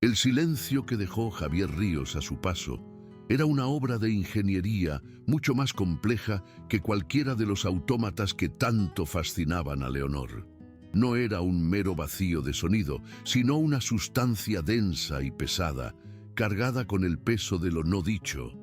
El silencio que dejó Javier Ríos a su paso era una obra de ingeniería mucho más compleja que cualquiera de los autómatas que tanto fascinaban a Leonor. No era un mero vacío de sonido, sino una sustancia densa y pesada, cargada con el peso de lo no dicho,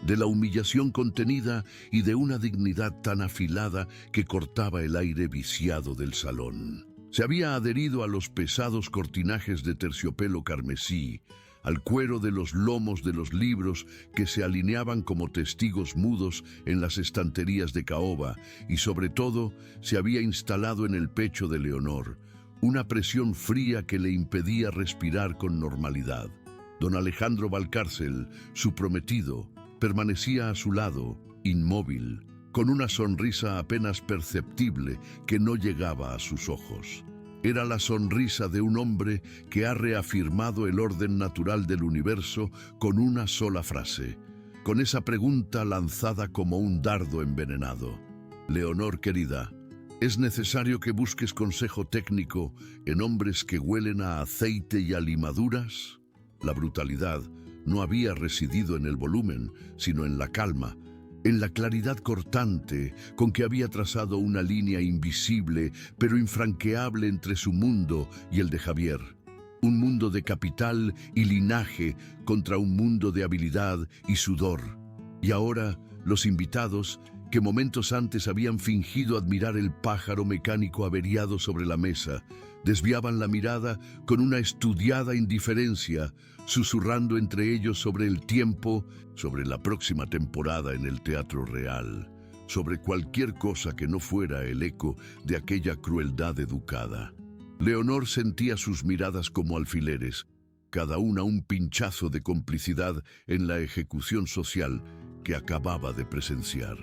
de la humillación contenida y de una dignidad tan afilada que cortaba el aire viciado del salón. Se había adherido a los pesados cortinajes de terciopelo carmesí, al cuero de los lomos de los libros que se alineaban como testigos mudos en las estanterías de caoba, y sobre todo se había instalado en el pecho de Leonor una presión fría que le impedía respirar con normalidad. Don Alejandro Valcárcel, su prometido, permanecía a su lado, inmóvil, con una sonrisa apenas perceptible que no llegaba a sus ojos. Era la sonrisa de un hombre que ha reafirmado el orden natural del universo con una sola frase, con esa pregunta lanzada como un dardo envenenado. Leonor querida, ¿es necesario que busques consejo técnico en hombres que huelen a aceite y a limaduras? La brutalidad no había residido en el volumen, sino en la calma, en la claridad cortante con que había trazado una línea invisible pero infranqueable entre su mundo y el de Javier. Un mundo de capital y linaje contra un mundo de habilidad y sudor. Y ahora, los invitados, que momentos antes habían fingido admirar el pájaro mecánico averiado sobre la mesa, desviaban la mirada con una estudiada indiferencia, susurrando entre ellos sobre el tiempo, sobre la próxima temporada en el Teatro Real, sobre cualquier cosa que no fuera el eco de aquella crueldad educada. Leonor sentía sus miradas como alfileres, cada una un pinchazo de complicidad en la ejecución social que acababa de presenciar.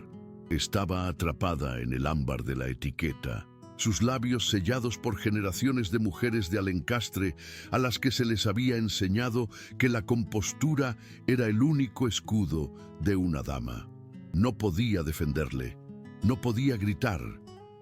Estaba atrapada en el ámbar de la etiqueta, sus labios sellados por generaciones de mujeres de Alencastre a las que se les había enseñado que la compostura era el único escudo de una dama. No podía defenderle, no podía gritar,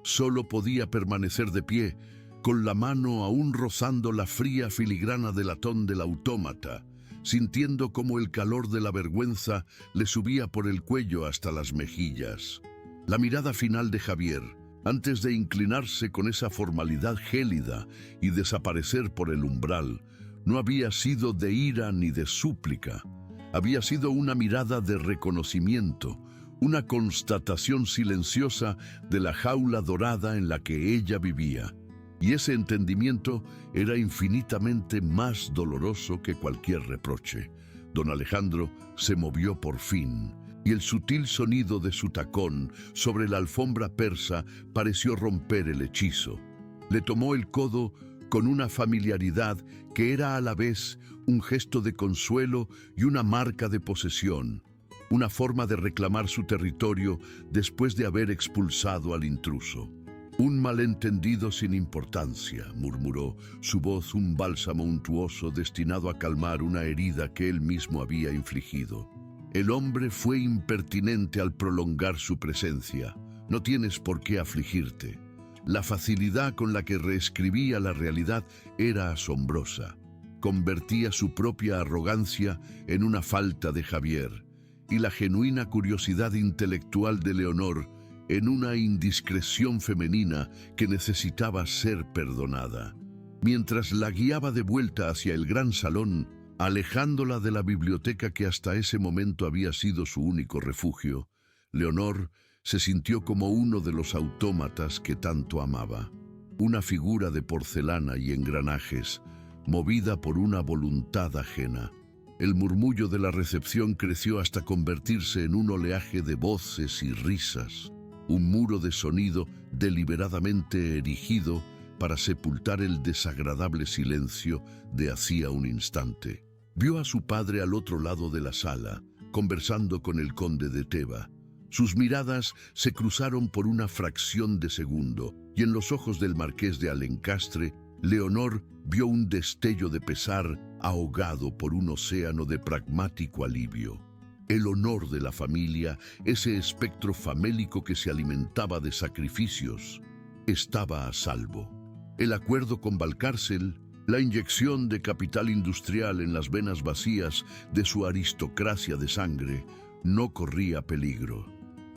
solo podía permanecer de pie, con la mano aún rozando la fría filigrana de latón del autómata, sintiendo cómo el calor de la vergüenza le subía por el cuello hasta las mejillas. La mirada final de Javier, antes de inclinarse con esa formalidad gélida y desaparecer por el umbral, no había sido de ira ni de súplica. Había sido una mirada de reconocimiento, una constatación silenciosa de la jaula dorada en la que ella vivía. Y ese entendimiento era infinitamente más doloroso que cualquier reproche. Don Alejandro se movió por fin, y el sutil sonido de su tacón sobre la alfombra persa pareció romper el hechizo. Le tomó el codo con una familiaridad que era a la vez un gesto de consuelo y una marca de posesión, una forma de reclamar su territorio después de haber expulsado al intruso. Un malentendido sin importancia, murmuró, su voz un bálsamo untuoso destinado a calmar una herida que él mismo había infligido. El hombre fue impertinente al prolongar su presencia. No tienes por qué afligirte. La facilidad con la que reescribía la realidad era asombrosa. Convertía su propia arrogancia en una falta de Javier, y la genuina curiosidad intelectual de Leonor en una indiscreción femenina que necesitaba ser perdonada. Mientras la guiaba de vuelta hacia el gran salón, alejándola de la biblioteca que hasta ese momento había sido su único refugio, Leonor se sintió como uno de los autómatas que tanto amaba, una figura de porcelana y engranajes, movida por una voluntad ajena. El murmullo de la recepción creció hasta convertirse en un oleaje de voces y risas, un muro de sonido deliberadamente erigido para sepultar el desagradable silencio de hacía un instante. Vio a su padre al otro lado de la sala, conversando con el conde de Teba. Sus miradas se cruzaron por una fracción de segundo, y en los ojos del marqués de Alencastre, Leonor vio un destello de pesar ahogado por un océano de pragmático alivio. El honor de la familia, ese espectro famélico que se alimentaba de sacrificios, estaba a salvo. El acuerdo con Valcárcel, La inyección de capital industrial en las venas vacías de su aristocracia de sangre no corría peligro.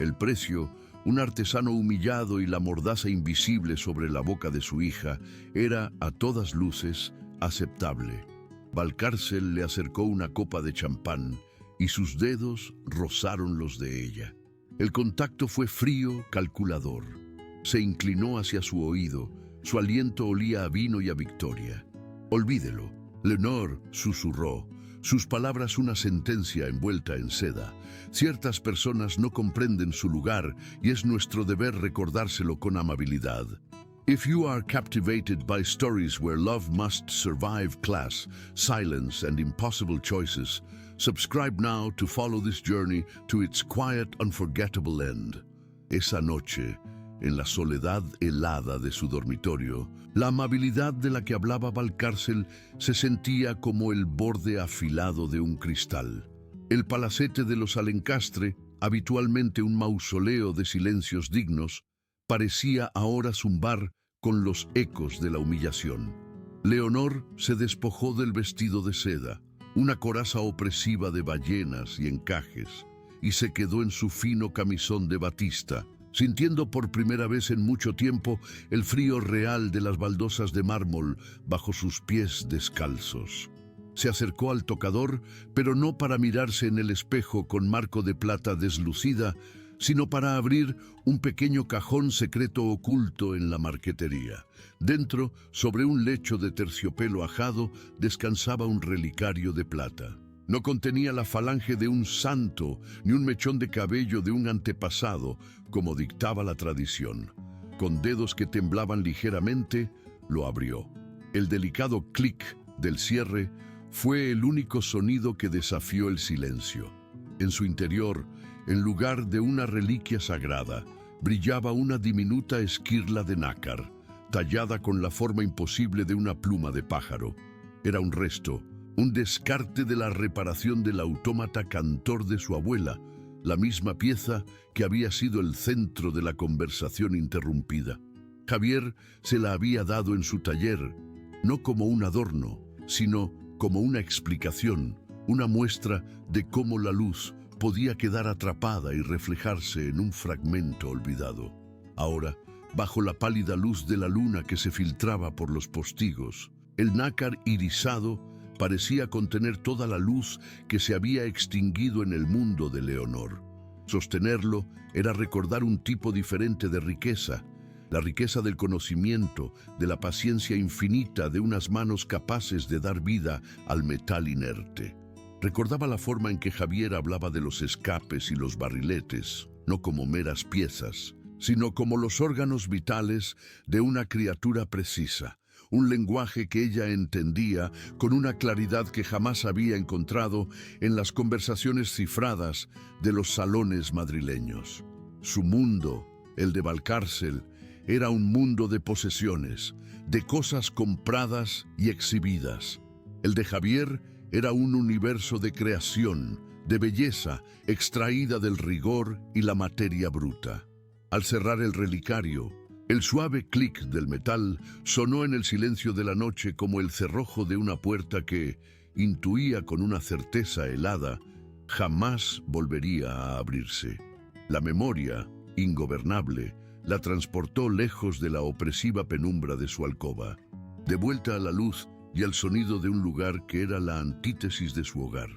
El precio, un artesano humillado y la mordaza invisible sobre la boca de su hija, era, a todas luces, aceptable. Valcárcel le acercó una copa de champán y sus dedos rozaron los de ella. El contacto fue frío, calculador. Se inclinó hacia su oído. Su aliento olía a vino y a victoria. «Olvídelo», Leonor susurró, sus palabras una sentencia envuelta en seda. Ciertas personas no comprenden su lugar y es nuestro deber recordárselo con amabilidad. If you are captivated by stories where love must survive class, silence and impossible choices, subscribe now to follow this journey to its quiet, unforgettable end. Esa noche, en la soledad helada de su dormitorio, la amabilidad de la que hablaba Valcárcel se sentía como el borde afilado de un cristal. El palacete de los Alencastre, habitualmente un mausoleo de silencios dignos, parecía ahora zumbar con los ecos de la humillación. Leonor se despojó del vestido de seda, una coraza opresiva de ballenas y encajes, y se quedó en su fino camisón de batista, sintiendo por primera vez en mucho tiempo el frío real de las baldosas de mármol bajo sus pies descalzos. Se acercó al tocador, pero no para mirarse en el espejo con marco de plata deslucida, sino para abrir un pequeño cajón secreto oculto en la marquetería. Dentro, sobre un lecho de terciopelo ajado, descansaba un relicario de plata. No contenía la falange de un santo, ni un mechón de cabello de un antepasado, como dictaba la tradición. Con dedos que temblaban ligeramente, lo abrió. El delicado clic del cierre fue el único sonido que desafió el silencio. En su interior, en lugar de una reliquia sagrada, brillaba una diminuta esquirla de nácar, tallada con la forma imposible de una pluma de pájaro. Era un resto, un descarte de la reparación del autómata cantor de su abuela, la misma pieza que había sido el centro de la conversación interrumpida. Javier se la había dado en su taller, no como un adorno, sino como una explicación, una muestra de cómo la luz podía quedar atrapada y reflejarse en un fragmento olvidado. Ahora, bajo la pálida luz de la luna que se filtraba por los postigos, el nácar irisado parecía contener toda la luz que se había extinguido en el mundo de Leonor. Sostenerlo era recordar un tipo diferente de riqueza, la riqueza del conocimiento, de la paciencia infinita de unas manos capaces de dar vida al metal inerte. Recordaba la forma en que Javier hablaba de los escapes y los barriletes, no como meras piezas, sino como los órganos vitales de una criatura precisa, un lenguaje que ella entendía con una claridad que jamás había encontrado en las conversaciones cifradas de los salones madrileños. Su mundo, el de Valcárcel, era un mundo de posesiones, de cosas compradas y exhibidas. El de Javier era un universo de creación, de belleza extraída del rigor y la materia bruta. Al cerrar el relicario, el suave clic del metal sonó en el silencio de la noche como el cerrojo de una puerta que, intuía con una certeza helada, jamás volvería a abrirse. La memoria, ingobernable, la transportó lejos de la opresiva penumbra de su alcoba, de vuelta a la luz y al sonido de un lugar que era la antítesis de su hogar,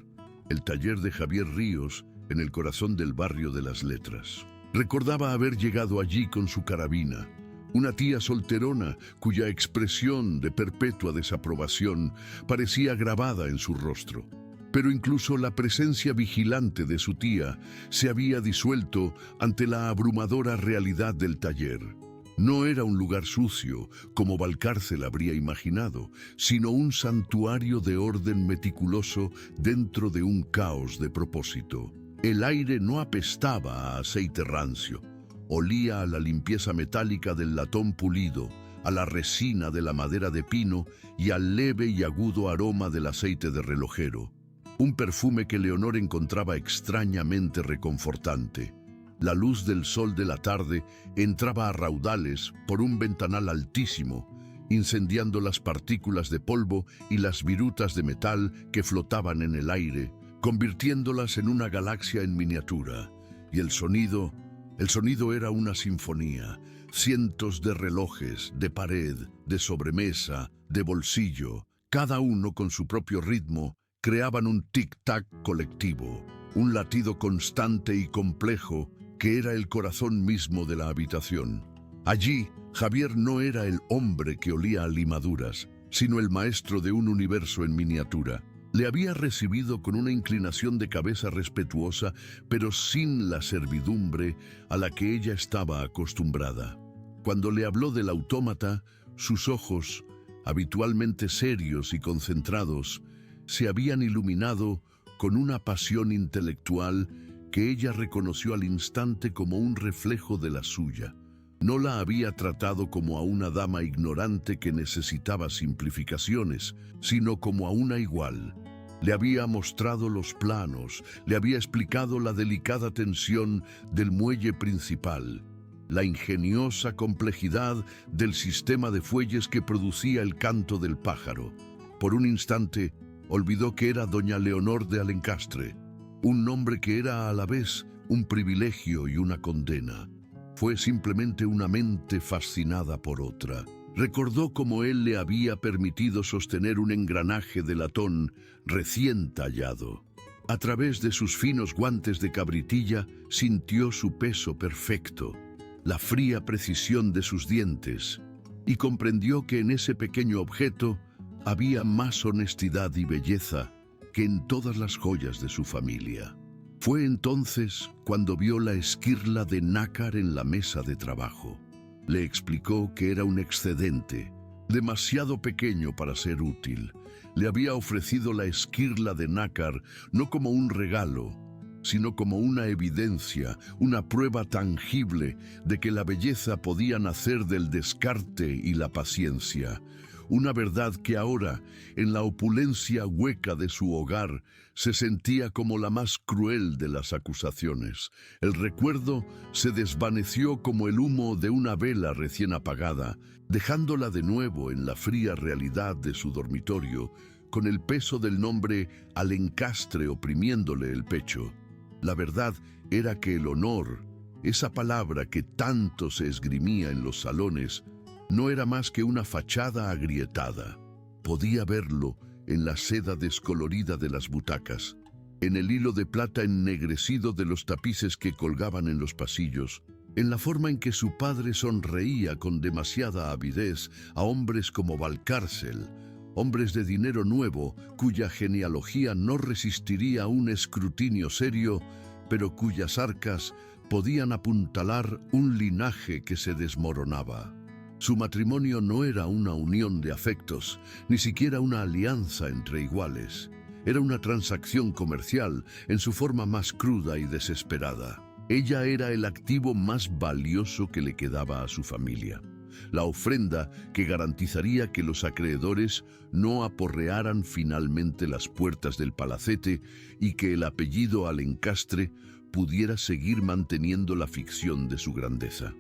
el taller de Javier Ríos en el corazón del barrio de las Letras. Recordaba haber llegado allí con su carabina, una tía solterona cuya expresión de perpetua desaprobación parecía grabada en su rostro. Pero incluso la presencia vigilante de su tía se había disuelto ante la abrumadora realidad del taller. No era un lugar sucio, como Valcárcel habría imaginado, sino un santuario de orden meticuloso dentro de un caos de propósito. El aire no apestaba a aceite rancio. Olía a la limpieza metálica del latón pulido, a la resina de la madera de pino y al leve y agudo aroma del aceite de relojero. Un perfume que Leonor encontraba extrañamente reconfortante. La luz del sol de la tarde entraba a raudales por un ventanal altísimo incendiando las partículas de polvo y las virutas de metal que flotaban en el aire, convirtiéndolas en una galaxia en miniatura. Y el sonido era una sinfonía. Cientos de relojes, de pared, de sobremesa, de bolsillo, cada uno con su propio ritmo, creaban un tic-tac colectivo, un latido constante y complejo que era el corazón mismo de la habitación. Allí, Javier no era el hombre que olía a limaduras, sino el maestro de un universo en miniatura. Le había recibido con una inclinación de cabeza respetuosa, pero sin la servidumbre a la que ella estaba acostumbrada. Cuando le habló del autómata, sus ojos, habitualmente serios y concentrados, se habían iluminado con una pasión intelectual que ella reconoció al instante como un reflejo de la suya. No la había tratado como a una dama ignorante que necesitaba simplificaciones, sino como a una igual. Le había mostrado los planos, le había explicado la delicada tensión del muelle principal, la ingeniosa complejidad del sistema de fuelles que producía el canto del pájaro. Por un instante, olvidó que era doña Leonor de Alencastre, un nombre que era a la vez un privilegio y una condena. Fue simplemente una mente fascinada por otra. Recordó cómo él le había permitido sostener un engranaje de latón recién tallado. A través de sus finos guantes de cabritilla sintió su peso perfecto, la fría precisión de sus dientes, y comprendió que en ese pequeño objeto había más honestidad y belleza que en todas las joyas de su familia. Fue entonces cuando vio la esquirla de nácar en la mesa de trabajo. Le explicó que era un excedente, demasiado pequeño para ser útil. Le había ofrecido la esquirla de nácar no como un regalo, sino como una evidencia, una prueba tangible de que la belleza podía nacer del descarte y la paciencia. Una verdad que ahora, en la opulencia hueca de su hogar, se sentía como la más cruel de las acusaciones. El recuerdo se desvaneció como el humo de una vela recién apagada, dejándola de nuevo en la fría realidad de su dormitorio, con el peso del nombre Alencastre oprimiéndole el pecho. La verdad era que el honor, esa palabra que tanto se esgrimía en los salones, no era más que una fachada agrietada. Podía verlo en la seda descolorida de las butacas, en el hilo de plata ennegrecido de los tapices que colgaban en los pasillos, en la forma en que su padre sonreía con demasiada avidez a hombres como Valcárcel, hombres de dinero nuevo cuya genealogía no resistiría un escrutinio serio, pero cuyas arcas podían apuntalar un linaje que se desmoronaba. Su matrimonio no era una unión de afectos, ni siquiera una alianza entre iguales. Era una transacción comercial en su forma más cruda y desesperada. Ella era el activo más valioso que le quedaba a su familia, la ofrenda que garantizaría que los acreedores no aporrearan finalmente las puertas del palacete y que el apellido Alencastre pudiera seguir manteniendo la ficción de su grandeza.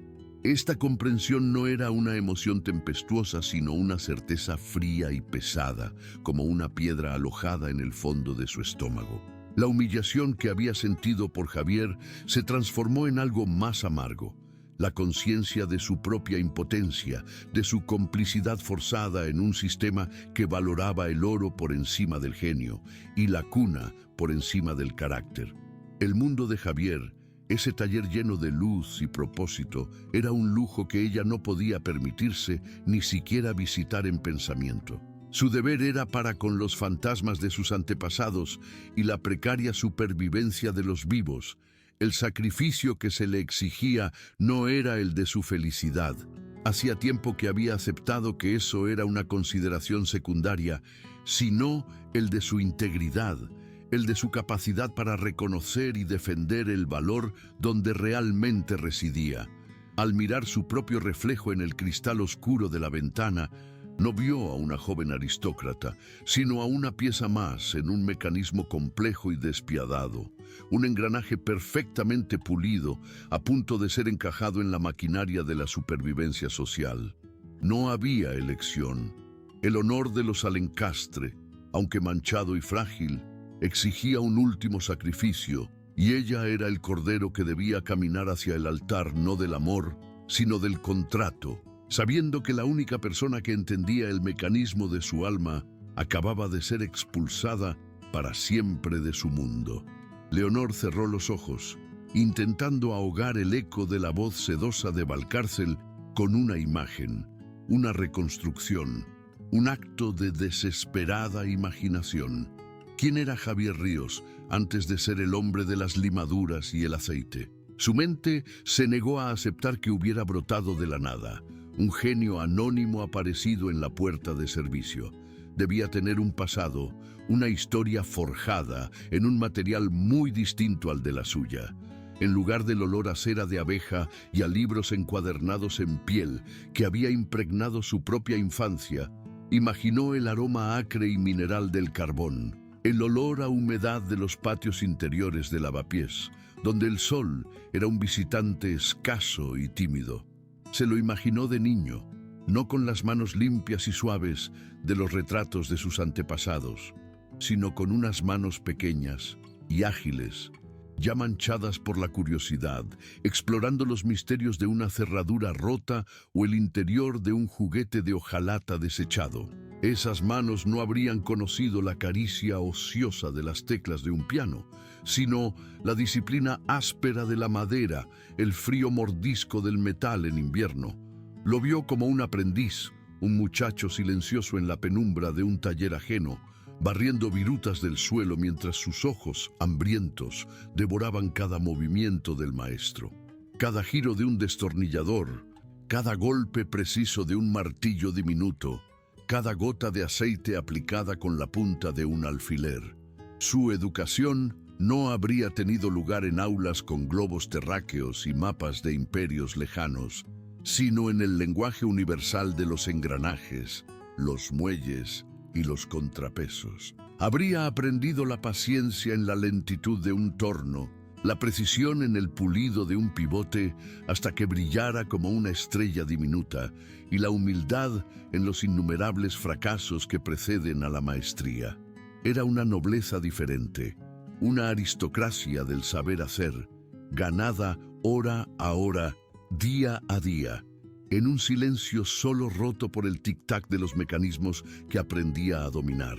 Esta comprensión no era una emoción tempestuosa, sino una certeza fría y pesada, como una piedra alojada en el fondo de su estómago. La humillación que había sentido por Javier se transformó en algo más amargo. La conciencia de su propia impotencia, de su complicidad forzada en un sistema que valoraba el oro por encima del genio y la cuna por encima del carácter. El mundo de Javier, ese taller lleno de luz y propósito, era un lujo que ella no podía permitirse ni siquiera visitar en pensamiento. Su deber era para con los fantasmas de sus antepasados y la precaria supervivencia de los vivos. El sacrificio que se le exigía no era el de su felicidad. Hacía tiempo que había aceptado que eso era una consideración secundaria, sino el de su integridad, el de su capacidad para reconocer y defender el valor donde realmente residía. Al mirar su propio reflejo en el cristal oscuro de la ventana, no vio a una joven aristócrata, sino a una pieza más en un mecanismo complejo y despiadado, un engranaje perfectamente pulido, a punto de ser encajado en la maquinaria de la supervivencia social. No había elección. El honor de los Alencastre, aunque manchado y frágil, exigía un último sacrificio, y ella era el cordero que debía caminar hacia el altar no del amor, sino del contrato, sabiendo que la única persona que entendía el mecanismo de su alma acababa de ser expulsada para siempre de su mundo. Leonor cerró los ojos, intentando ahogar el eco de la voz sedosa de Valcárcel con una imagen, una reconstrucción, un acto de desesperada imaginación. ¿Quién era Javier Ríos antes de ser el hombre de las limaduras y el aceite? Su mente se negó a aceptar que hubiera brotado de la nada, un genio anónimo aparecido en la puerta de servicio. Debía tener un pasado, una historia forjada en un material muy distinto al de la suya. En lugar del olor a cera de abeja y a libros encuadernados en piel que había impregnado su propia infancia, imaginó el aroma acre y mineral del carbón, el olor a humedad de los patios interiores de Lavapiés, donde el sol era un visitante escaso y tímido. Se lo imaginó de niño, no con las manos limpias y suaves de los retratos de sus antepasados, sino con unas manos pequeñas y ágiles, ya manchadas por la curiosidad, explorando los misterios de una cerradura rota o el interior de un juguete de hojalata desechado. Esas manos no habrían conocido la caricia ociosa de las teclas de un piano, sino la disciplina áspera de la madera, el frío mordisco del metal en invierno. Lo vio como un aprendiz, un muchacho silencioso en la penumbra de un taller ajeno, barriendo virutas del suelo mientras sus ojos, hambrientos, devoraban cada movimiento del maestro. Cada giro de un destornillador, cada golpe preciso de un martillo diminuto, cada gota de aceite aplicada con la punta de un alfiler. Su educación no habría tenido lugar en aulas con globos terráqueos y mapas de imperios lejanos, sino en el lenguaje universal de los engranajes, los muelles y los contrapesos. Habría aprendido la paciencia en la lentitud de un torno, la precisión en el pulido de un pivote hasta que brillara como una estrella diminuta, y la humildad en los innumerables fracasos que preceden a la maestría. Era una nobleza diferente, una aristocracia del saber hacer, ganada hora a hora, día a día, en un silencio solo roto por el tic-tac de los mecanismos que aprendía a dominar.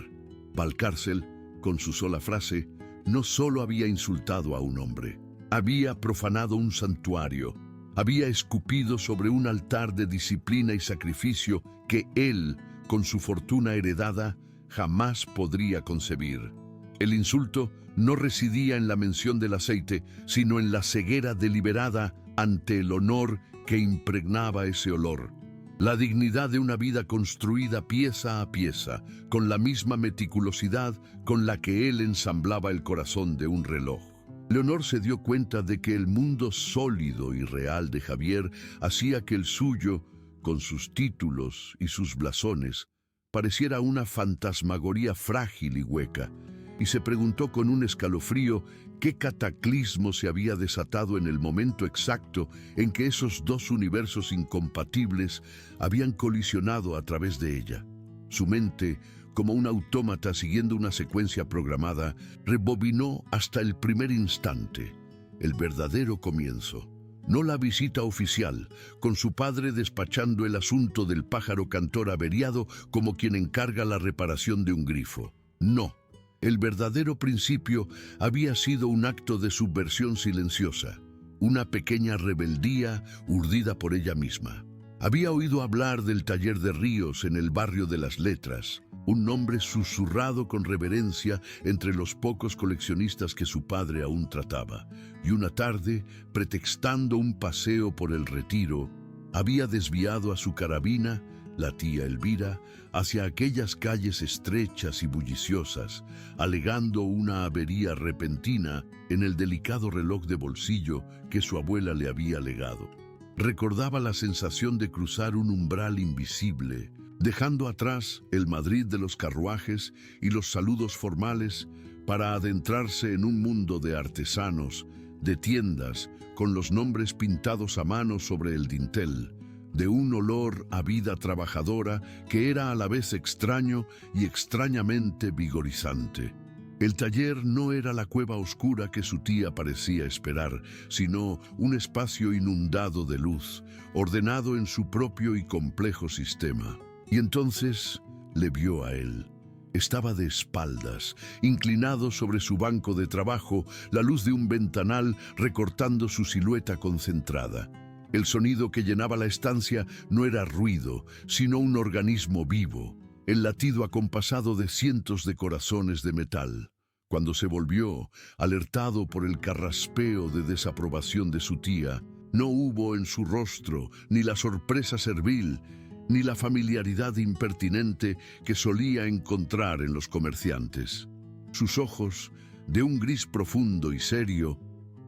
Valcárcel, con su sola frase, no solo había insultado a un hombre, había profanado un santuario, había escupido sobre un altar de disciplina y sacrificio que él, con su fortuna heredada, jamás podría concebir. El insulto no residía en la mención del aceite, sino en la ceguera deliberada ante el honor que impregnaba ese olor. La dignidad de una vida construida pieza a pieza, con la misma meticulosidad con la que él ensamblaba el corazón de un reloj. Leonor se dio cuenta de que el mundo sólido y real de Javier hacía que el suyo, con sus títulos y sus blasones, pareciera una fantasmagoría frágil y hueca, y se preguntó con un escalofrío qué cataclismo se había desatado en el momento exacto en que esos dos universos incompatibles habían colisionado a través de ella. Su mente, como un autómata siguiendo una secuencia programada, rebobinó hasta el primer instante, el verdadero comienzo. No la visita oficial, con su padre despachando el asunto del pájaro cantor averiado como quien encarga la reparación de un grifo. No. El verdadero principio había sido un acto de subversión silenciosa, una pequeña rebeldía urdida por ella misma. Había oído hablar del taller de Ríos en el barrio de las Letras, un nombre susurrado con reverencia entre los pocos coleccionistas que su padre aún trataba, y una tarde, pretextando un paseo por el Retiro, había desviado a su carabina, la tía Elvira, hacia aquellas calles estrechas y bulliciosas, alegando una avería repentina en el delicado reloj de bolsillo que su abuela le había legado. Recordaba la sensación de cruzar un umbral invisible, dejando atrás el Madrid de los carruajes y los saludos formales para adentrarse en un mundo de artesanos, de tiendas, con los nombres pintados a mano sobre el dintel, de un olor a vida trabajadora que era a la vez extraño y extrañamente vigorizante. El taller no era la cueva oscura que su tía parecía esperar, sino un espacio inundado de luz, ordenado en su propio y complejo sistema. Y entonces le vio a él. Estaba de espaldas, inclinado sobre su banco de trabajo, la luz de un ventanal recortando su silueta concentrada. El sonido que llenaba la estancia no era ruido, sino un organismo vivo, el latido acompasado de cientos de corazones de metal. Cuando se volvió, alertado por el carraspeo de desaprobación de su tía, no hubo en su rostro ni la sorpresa servil, ni la familiaridad impertinente que solía encontrar en los comerciantes. Sus ojos, de un gris profundo y serio,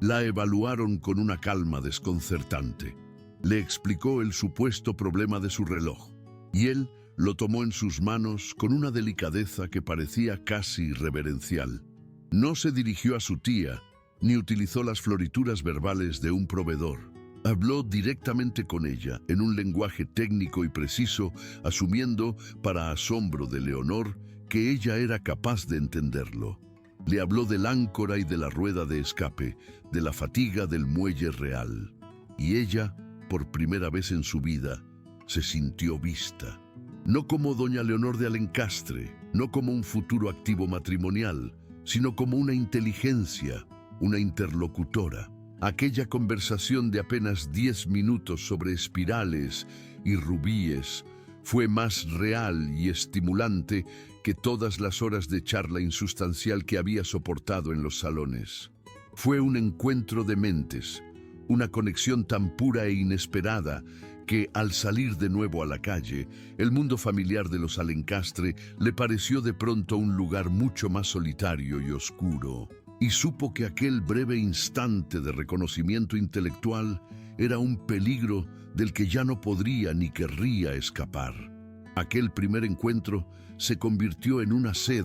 la evaluaron con una calma desconcertante. Le explicó el supuesto problema de su reloj, y él lo tomó en sus manos con una delicadeza que parecía casi reverencial. No se dirigió a su tía, ni utilizó las florituras verbales de un proveedor. Habló directamente con ella, en un lenguaje técnico y preciso, asumiendo, para asombro de Leonor, que ella era capaz de entenderlo. Le habló del áncora y de la rueda de escape, de la fatiga del muelle real. Y ella, por primera vez en su vida, se sintió vista. No como doña Leonor de Alencastre, no como un futuro activo matrimonial, sino como una inteligencia, una interlocutora. Aquella conversación de apenas 10 minutos sobre espirales y rubíes fue más real y estimulante que todas las horas de charla insustancial que había soportado en los salones. Fue un encuentro de mentes, una conexión tan pura e inesperada que, al salir de nuevo a la calle, el mundo familiar de los Alencastre le pareció de pronto un lugar mucho más solitario y oscuro. Y supo que aquel breve instante de reconocimiento intelectual era un peligro del que ya no podría ni querría escapar. Aquel primer encuentro se convirtió en una sed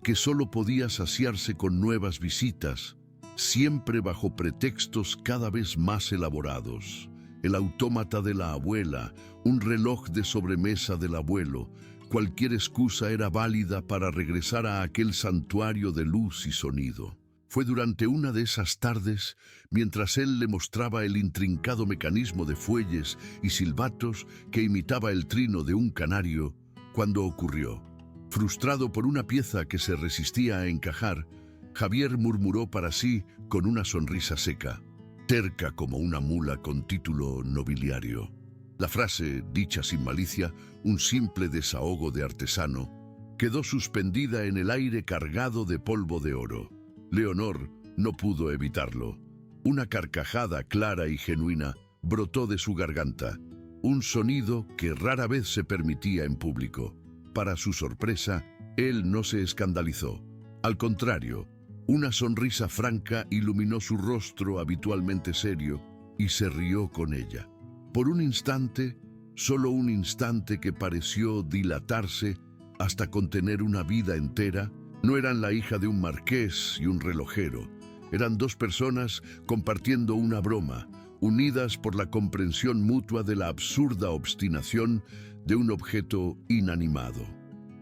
que solo podía saciarse con nuevas visitas, siempre bajo pretextos cada vez más elaborados. El autómata de la abuela, un reloj de sobremesa del abuelo, cualquier excusa era válida para regresar a aquel santuario de luz y sonido. Fue durante una de esas tardes, mientras él le mostraba el intrincado mecanismo de fuelles y silbatos que imitaba el trino de un canario, cuando ocurrió. Frustrado por una pieza que se resistía a encajar, Javier murmuró para sí con una sonrisa seca, terca como una mula con título nobiliario. La frase, dicha sin malicia, un simple desahogo de artesano, quedó suspendida en el aire cargado de polvo de oro. Leonor no pudo evitarlo. Una carcajada clara y genuina brotó de su garganta, un sonido que rara vez se permitía en público. Para su sorpresa, él no se escandalizó. Al contrario, una sonrisa franca iluminó su rostro habitualmente serio y se rió con ella. Por un instante, solo un instante que pareció dilatarse hasta contener una vida entera, no eran la hija de un marqués y un relojero. Eran dos personas compartiendo una broma, unidas por la comprensión mutua de la absurda obstinación de un objeto inanimado.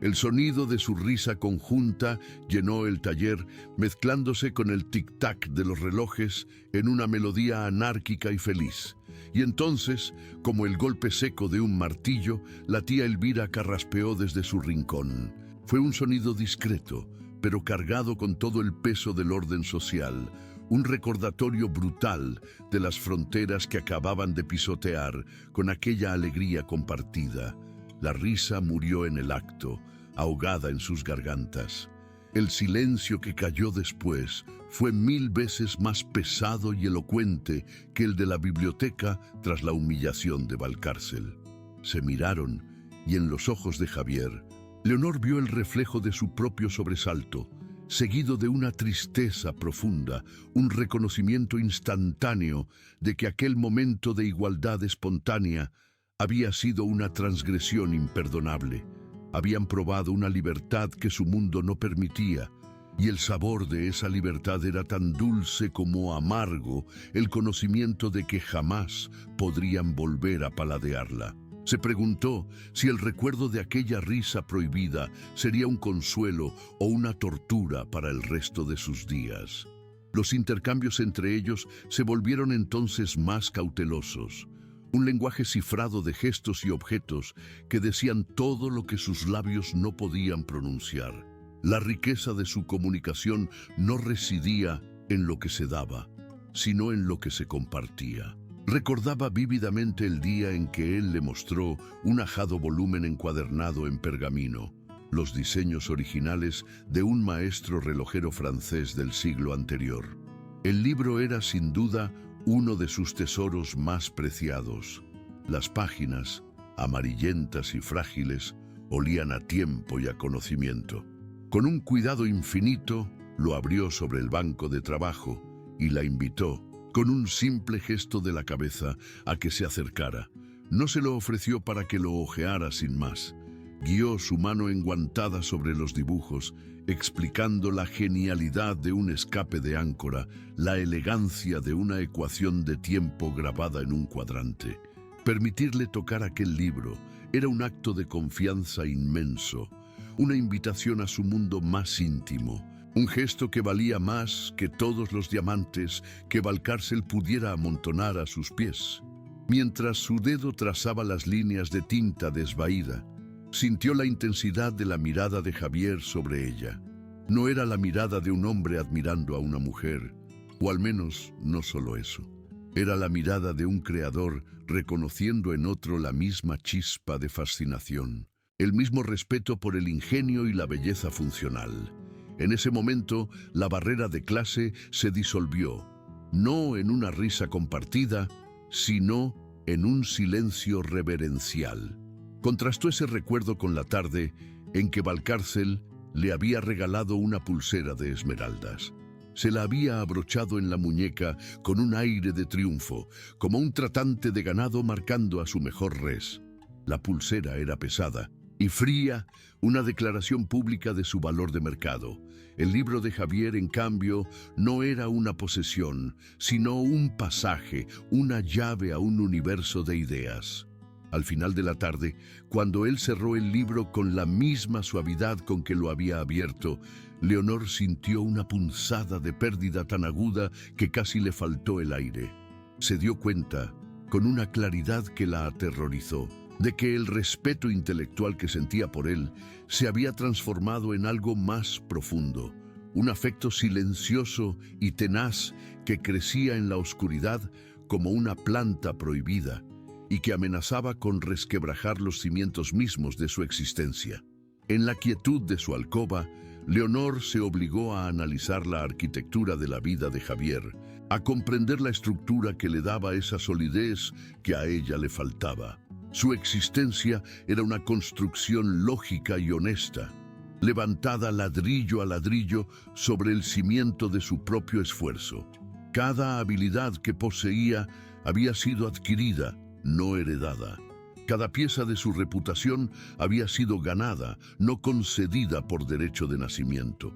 El sonido de su risa conjunta llenó el taller, mezclándose con el tic-tac de los relojes en una melodía anárquica y feliz. Y entonces, como el golpe seco de un martillo, la tía Elvira carraspeó desde su rincón. Fue un sonido discreto, pero cargado con todo el peso del orden social, un recordatorio brutal de las fronteras que acababan de pisotear con aquella alegría compartida. La risa murió en el acto, ahogada en sus gargantas. El silencio que cayó después fue 1000 veces más pesado y elocuente que el de la biblioteca tras la humillación de Valcárcel. Se miraron y en los ojos de Javier, Leonor vio el reflejo de su propio sobresalto, seguido de una tristeza profunda, un reconocimiento instantáneo de que aquel momento de igualdad espontánea había sido una transgresión imperdonable. Habían probado una libertad que su mundo no permitía, Y el sabor de esa libertad era tan dulce como amargo el conocimiento de que jamás podrían volver a paladearla. Se preguntó si el recuerdo de aquella risa prohibida sería un consuelo o una tortura para el resto de sus días. Los intercambios entre ellos se volvieron entonces más cautelosos. Un lenguaje cifrado de gestos y objetos que decían todo lo que sus labios no podían pronunciar. La riqueza de su comunicación no residía en lo que se daba, sino en lo que se compartía. Recordaba vívidamente el día en que él le mostró un ajado volumen encuadernado en pergamino, los diseños originales de un maestro relojero francés del siglo anterior. El libro era sin duda uno de sus tesoros más preciados. Las páginas, amarillentas y frágiles, olían a tiempo y a conocimiento. Con un cuidado infinito, lo abrió sobre el banco de trabajo y la invitó, con un simple gesto de la cabeza, a que se acercara. No se lo ofreció para que lo hojeara sin más. Guió su mano enguantada sobre los dibujos, explicando la genialidad de un escape de áncora, la elegancia de una ecuación de tiempo grabada en un cuadrante. Permitirle tocar aquel libro era un acto de confianza inmenso, una invitación a su mundo más íntimo, un gesto que valía más que todos los diamantes que Valcárcel pudiera amontonar a sus pies. Mientras su dedo trazaba las líneas de tinta desvaída, sintió la intensidad de la mirada de Javier sobre ella. No era la mirada de un hombre admirando a una mujer, o al menos no solo eso. Era la mirada de un creador reconociendo en otro la misma chispa de fascinación, el mismo respeto por el ingenio y la belleza funcional. En ese momento, la barrera de clase se disolvió, no en una risa compartida, sino en un silencio reverencial. Contrastó ese recuerdo con la tarde en que Valcárcel le había regalado una pulsera de esmeraldas. Se la había abrochado en la muñeca con un aire de triunfo, como un tratante de ganado marcando a su mejor res. La pulsera era pesada y fría, una declaración pública de su valor de mercado. El libro de Javier, en cambio, no era una posesión, sino un pasaje, una llave a un universo de ideas. Al final de la tarde, cuando él cerró el libro con la misma suavidad con que lo había abierto, Leonor sintió una punzada de pérdida tan aguda que casi le faltó el aire. Se dio cuenta, con una claridad que la aterrorizó, de que el respeto intelectual que sentía por él se había transformado en algo más profundo, un afecto silencioso y tenaz que crecía en la oscuridad como una planta prohibida y que amenazaba con resquebrajar los cimientos mismos de su existencia. En la quietud de su alcoba, Leonor se obligó a analizar la arquitectura de la vida de Javier, a comprender la estructura que le daba esa solidez que a ella le faltaba. Su existencia era una construcción lógica y honesta, levantada ladrillo a ladrillo sobre el cimiento de su propio esfuerzo. Cada habilidad que poseía había sido adquirida, no heredada. Cada pieza de su reputación había sido ganada, no concedida por derecho de nacimiento.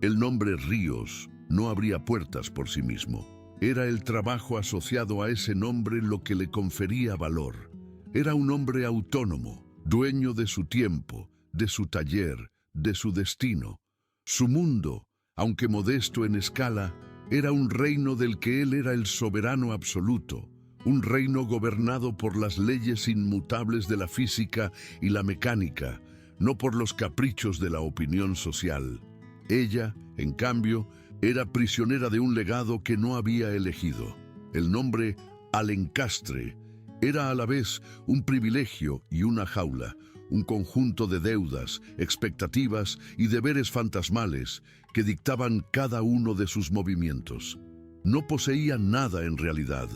El nombre Ríos no abría puertas por sí mismo. Era el trabajo asociado a ese nombre lo que le confería valor. Era un hombre autónomo, dueño de su tiempo, de su taller, de su destino. Su mundo, aunque modesto en escala, era un reino del que él era el soberano absoluto, un reino gobernado por las leyes inmutables de la física y la mecánica, no por los caprichos de la opinión social. Ella, en cambio, era prisionera de un legado que no había elegido. El nombre Alencastre era a la vez un privilegio y una jaula, un conjunto de deudas, expectativas y deberes fantasmales que dictaban cada uno de sus movimientos. No poseía nada en realidad.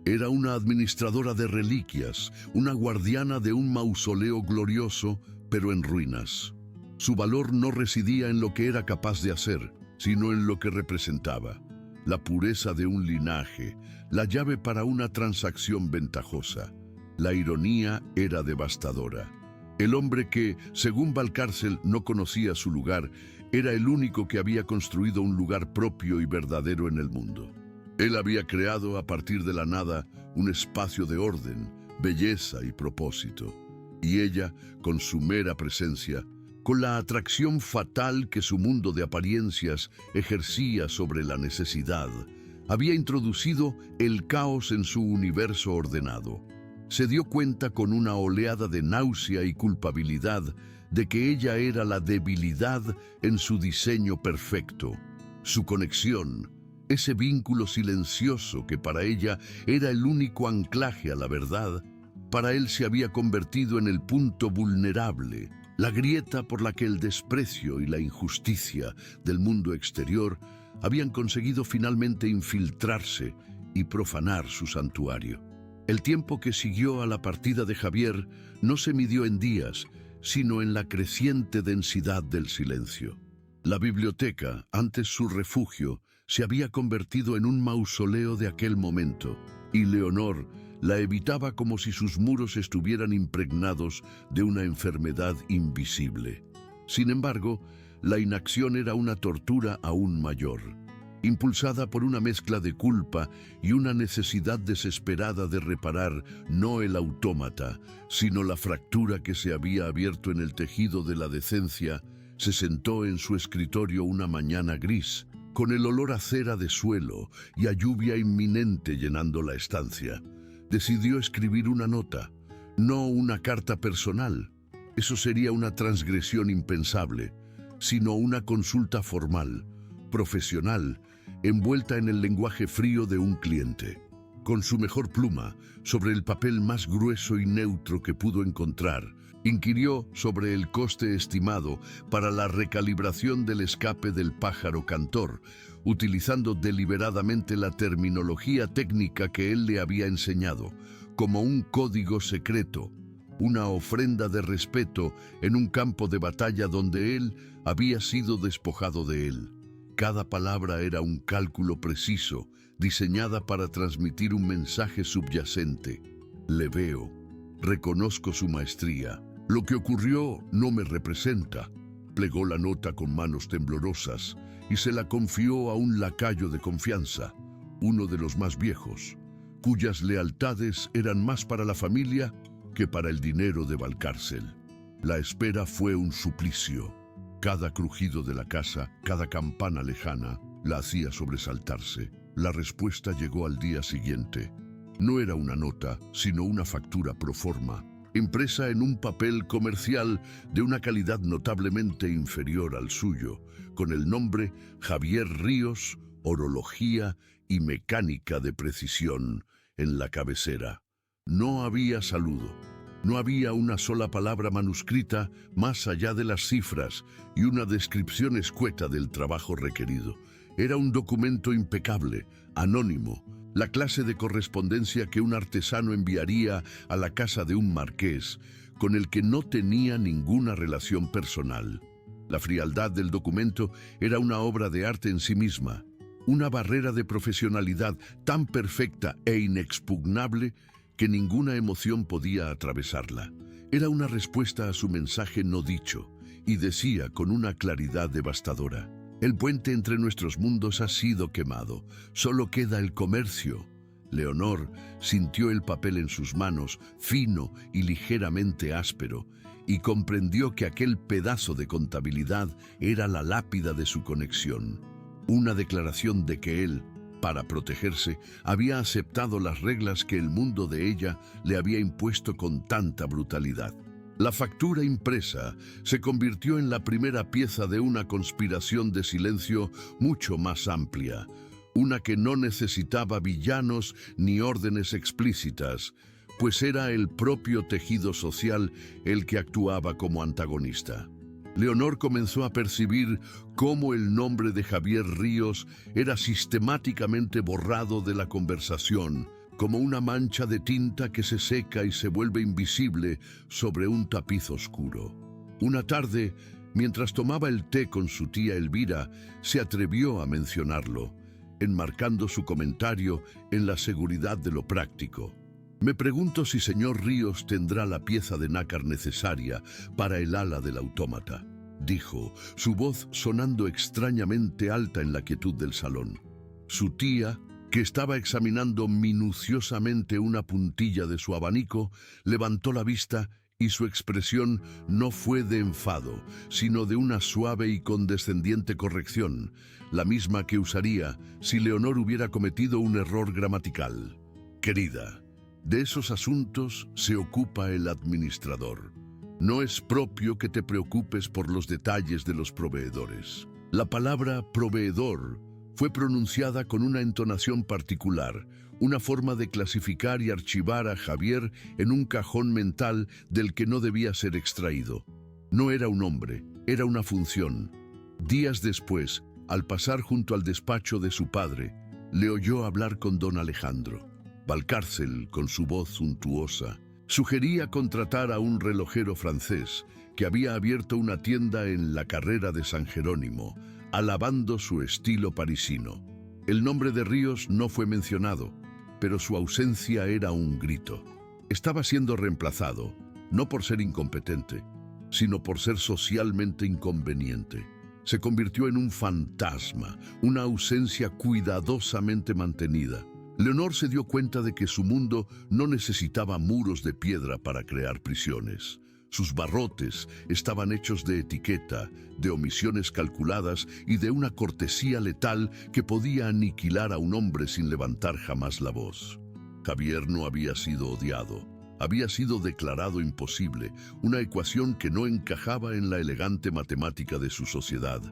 Era una administradora de reliquias, una guardiana de un mausoleo glorioso, pero en ruinas. Su valor no residía en lo que era capaz de hacer, sino en lo que representaba. La pureza de un linaje, la llave para una transacción ventajosa. La ironía era devastadora. El hombre que, según Valcárcel, no conocía su lugar, era el único que había construido un lugar propio y verdadero en el mundo. Él había creado a partir de la nada un espacio de orden, belleza y propósito. Y ella, con su mera presencia, con la atracción fatal que su mundo de apariencias ejercía sobre la necesidad, había introducido el caos en su universo ordenado. Se dio cuenta con una oleada de náusea y culpabilidad de que ella era la debilidad en su diseño perfecto. Su conexión, ese vínculo silencioso que para ella era el único anclaje a la verdad, para él se había convertido en el punto vulnerable, la grieta por la que el desprecio y la injusticia del mundo exterior habían conseguido finalmente infiltrarse y profanar su santuario. El tiempo que siguió a la partida de Javier no se midió en días, sino en la creciente densidad del silencio. La biblioteca, antes su refugio, se había convertido en un mausoleo de aquel momento, y Leonor la evitaba como si sus muros estuvieran impregnados de una enfermedad invisible. Sin embargo, la inacción era una tortura aún mayor, impulsada por una mezcla de culpa y una necesidad desesperada de reparar no el autómata, sino la fractura que se había abierto en el tejido de la decencia. Se sentó en su escritorio una mañana gris, con el olor a cera de suelo y a lluvia inminente llenando la estancia. Decidió escribir una nota, no una carta personal. Eso sería una transgresión impensable, sino una consulta formal, profesional, envuelta en el lenguaje frío de un cliente. Con su mejor pluma, sobre el papel más grueso y neutro que pudo encontrar, inquirió sobre el coste estimado para la recalibración del escape del pájaro cantor, utilizando deliberadamente la terminología técnica que él le había enseñado, como un código secreto, una ofrenda de respeto en un campo de batalla donde él había sido despojado de él. Cada palabra era un cálculo preciso, diseñada para transmitir un mensaje subyacente. Le veo, reconozco su maestría. Lo que ocurrió no me representa. Plegó la nota con manos temblorosas y se la confió a un lacayo de confianza, uno de los más viejos, cuyas lealtades eran más para la familia que para el dinero de Valcárcel. La espera fue un suplicio. Cada crujido de la casa, cada campana lejana, la hacía sobresaltarse. La respuesta llegó al día siguiente. No era una nota, sino una factura pro forma, impresa en un papel comercial de una calidad notablemente inferior al suyo, con el nombre Javier Ríos, Orología y Mecánica de Precisión en la cabecera. No había saludo. No había una sola palabra manuscrita más allá de las cifras y una descripción escueta del trabajo requerido. Era un documento impecable, anónimo, la clase de correspondencia que un artesano enviaría a la casa de un marqués, con el que no tenía ninguna relación personal. La frialdad del documento era una obra de arte en sí misma, una barrera de profesionalidad tan perfecta e inexpugnable que ninguna emoción podía atravesarla. Era una respuesta a su mensaje no dicho, y decía con una claridad devastadora: el puente entre nuestros mundos ha sido quemado, solo queda el comercio. Leonor sintió el papel en sus manos, fino y ligeramente áspero, y comprendió que aquel pedazo de contabilidad era la lápida de su conexión, una declaración de que él, para protegerse, había aceptado las reglas que el mundo de ella le había impuesto con tanta brutalidad. La factura impresa se convirtió en la primera pieza de una conspiración de silencio mucho más amplia, una que no necesitaba villanos ni órdenes explícitas, pues era el propio tejido social el que actuaba como antagonista. Leonor comenzó a percibir cómo el nombre de Javier Ríos era sistemáticamente borrado de la conversación, como una mancha de tinta que se seca y se vuelve invisible sobre un tapiz oscuro. Una tarde, mientras tomaba el té con su tía Elvira, se atrevió a mencionarlo, enmarcando su comentario en la seguridad de lo práctico. Me pregunto si señor Ríos tendrá la pieza de nácar necesaria para el ala del autómata. dijo, su voz sonando extrañamente alta en la quietud del salón. Su tía, que estaba examinando minuciosamente una puntilla de su abanico, levantó la vista y su expresión no fue de enfado, sino de una suave y condescendiente corrección, la misma que usaría si Leonor hubiera cometido un error gramatical. Querida, de esos asuntos se ocupa el administrador. No es propio que te preocupes por los detalles de los proveedores. La palabra proveedor fue pronunciada con una entonación particular, una forma de clasificar y archivar a Javier en un cajón mental del que no debía ser extraído. No era un hombre, era una función. Días después, al pasar junto al despacho de su padre, le oyó hablar con don Alejandro. Valcárcel, con su voz suntuosa, sugería contratar a un relojero francés que había abierto una tienda en la carrera de San Jerónimo, alabando su estilo parisino. El nombre de Ríos no fue mencionado, pero su ausencia era un grito. Estaba siendo reemplazado, no por ser incompetente, sino por ser socialmente inconveniente. Se convirtió en un fantasma, una ausencia cuidadosamente mantenida. Leonor se dio cuenta de que su mundo no necesitaba muros de piedra para crear prisiones. Sus barrotes estaban hechos de etiqueta, de omisiones calculadas y de una cortesía letal que podía aniquilar a un hombre sin levantar jamás la voz. Javier no había sido odiado, había sido declarado imposible, una ecuación que no encajaba en la elegante matemática de su sociedad,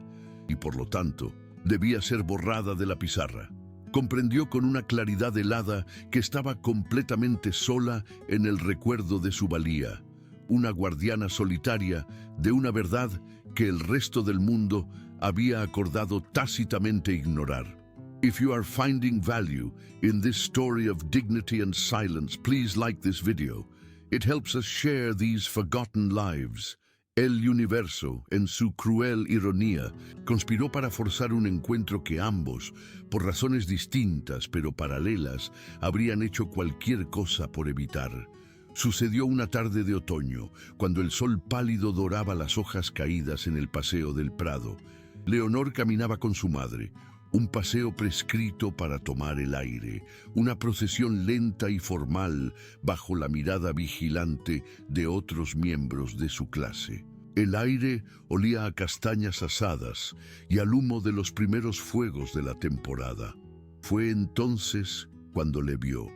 y por lo tanto debía ser borrada de la pizarra. Comprendió con una claridad helada que estaba completamente sola en el recuerdo de su valía, una guardiana solitaria de una verdad que el resto del mundo había acordado tácitamente ignorar. If you are finding value in this story of dignity and silence, please like this video. It helps us share these forgotten lives. El universo, en su cruel ironía, conspiró para forzar un encuentro que ambos, por razones distintas pero paralelas, habrían hecho cualquier cosa por evitar. Sucedió una tarde de otoño, cuando el sol pálido doraba las hojas caídas en el paseo del Prado. Leonor caminaba con su madre, un paseo prescrito para tomar el aire, una procesión lenta y formal bajo la mirada vigilante de otros miembros de su clase. El aire olía a castañas asadas y al humo de los primeros fuegos de la temporada. Fue entonces cuando le vio.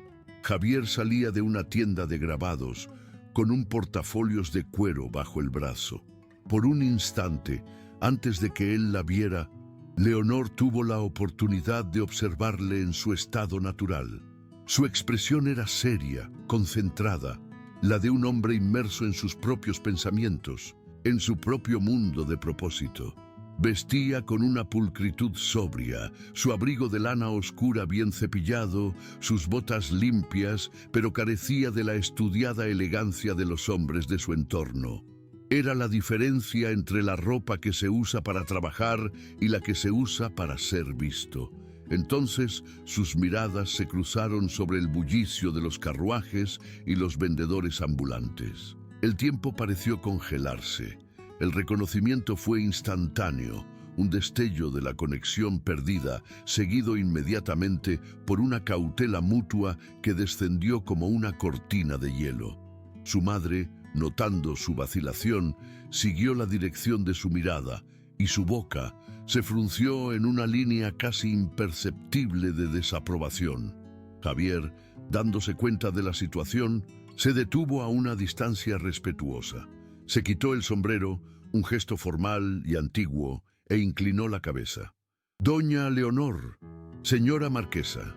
Javier salía de una tienda de grabados con un portafolios de cuero bajo el brazo. Por un instante, antes de que él la viera, Leonor tuvo la oportunidad de observarle en su estado natural. Su expresión era seria, concentrada, la de un hombre inmerso en sus propios pensamientos, en su propio mundo de propósito. Vestía con una pulcritud sobria, su abrigo de lana oscura bien cepillado, sus botas limpias, pero carecía de la estudiada elegancia de los hombres de su entorno. Era la diferencia entre la ropa que se usa para trabajar y la que se usa para ser visto. Entonces sus miradas se cruzaron sobre el bullicio de los carruajes y los vendedores ambulantes. El tiempo pareció congelarse. El reconocimiento fue instantáneo, un destello de la conexión perdida, seguido inmediatamente por una cautela mutua que descendió como una cortina de hielo. Su madre, notando su vacilación, siguió la dirección de su mirada y su boca se frunció en una línea casi imperceptible de desaprobación. Javier, dándose cuenta de la situación, se detuvo a una distancia respetuosa. Se quitó el sombrero, un gesto formal y antiguo, e inclinó la cabeza. «Doña Leonor, señora marquesa»,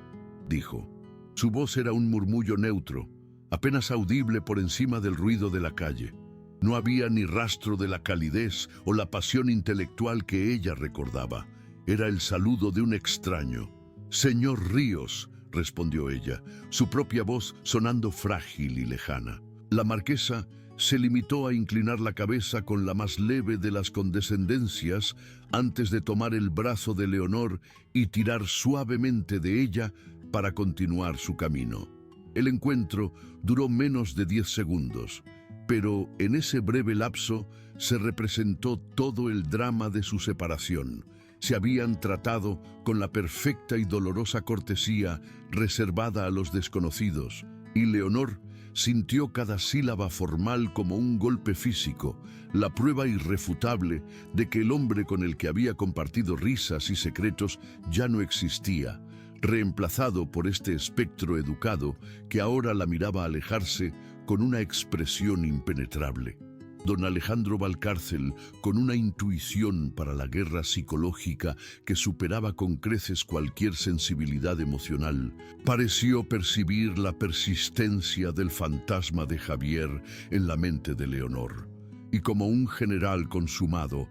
dijo. Su voz era un murmullo neutro, apenas audible por encima del ruido de la calle. No había ni rastro de la calidez o la pasión intelectual que ella recordaba. Era el saludo de un extraño. «Señor Ríos», respondió ella, su propia voz sonando frágil y lejana. La marquesa se limitó a inclinar la cabeza con la más leve de las condescendencias antes de tomar el brazo de Leonor y tirar suavemente de ella para continuar su camino. El encuentro duró menos de 10 segundos. Pero en ese breve lapso se representó todo el drama de su separación. Se habían tratado con la perfecta y dolorosa cortesía reservada a los desconocidos, y Leonor sintió cada sílaba formal como un golpe físico, la prueba irrefutable de que el hombre con el que había compartido risas y secretos ya no existía, reemplazado por este espectro educado que ahora la miraba alejarse con una expresión impenetrable. Don Alejandro Valcárcel, con una intuición para la guerra psicológica que superaba con creces cualquier sensibilidad emocional, pareció percibir la persistencia del fantasma de Javier en la mente de Leonor. Y como un general consumado,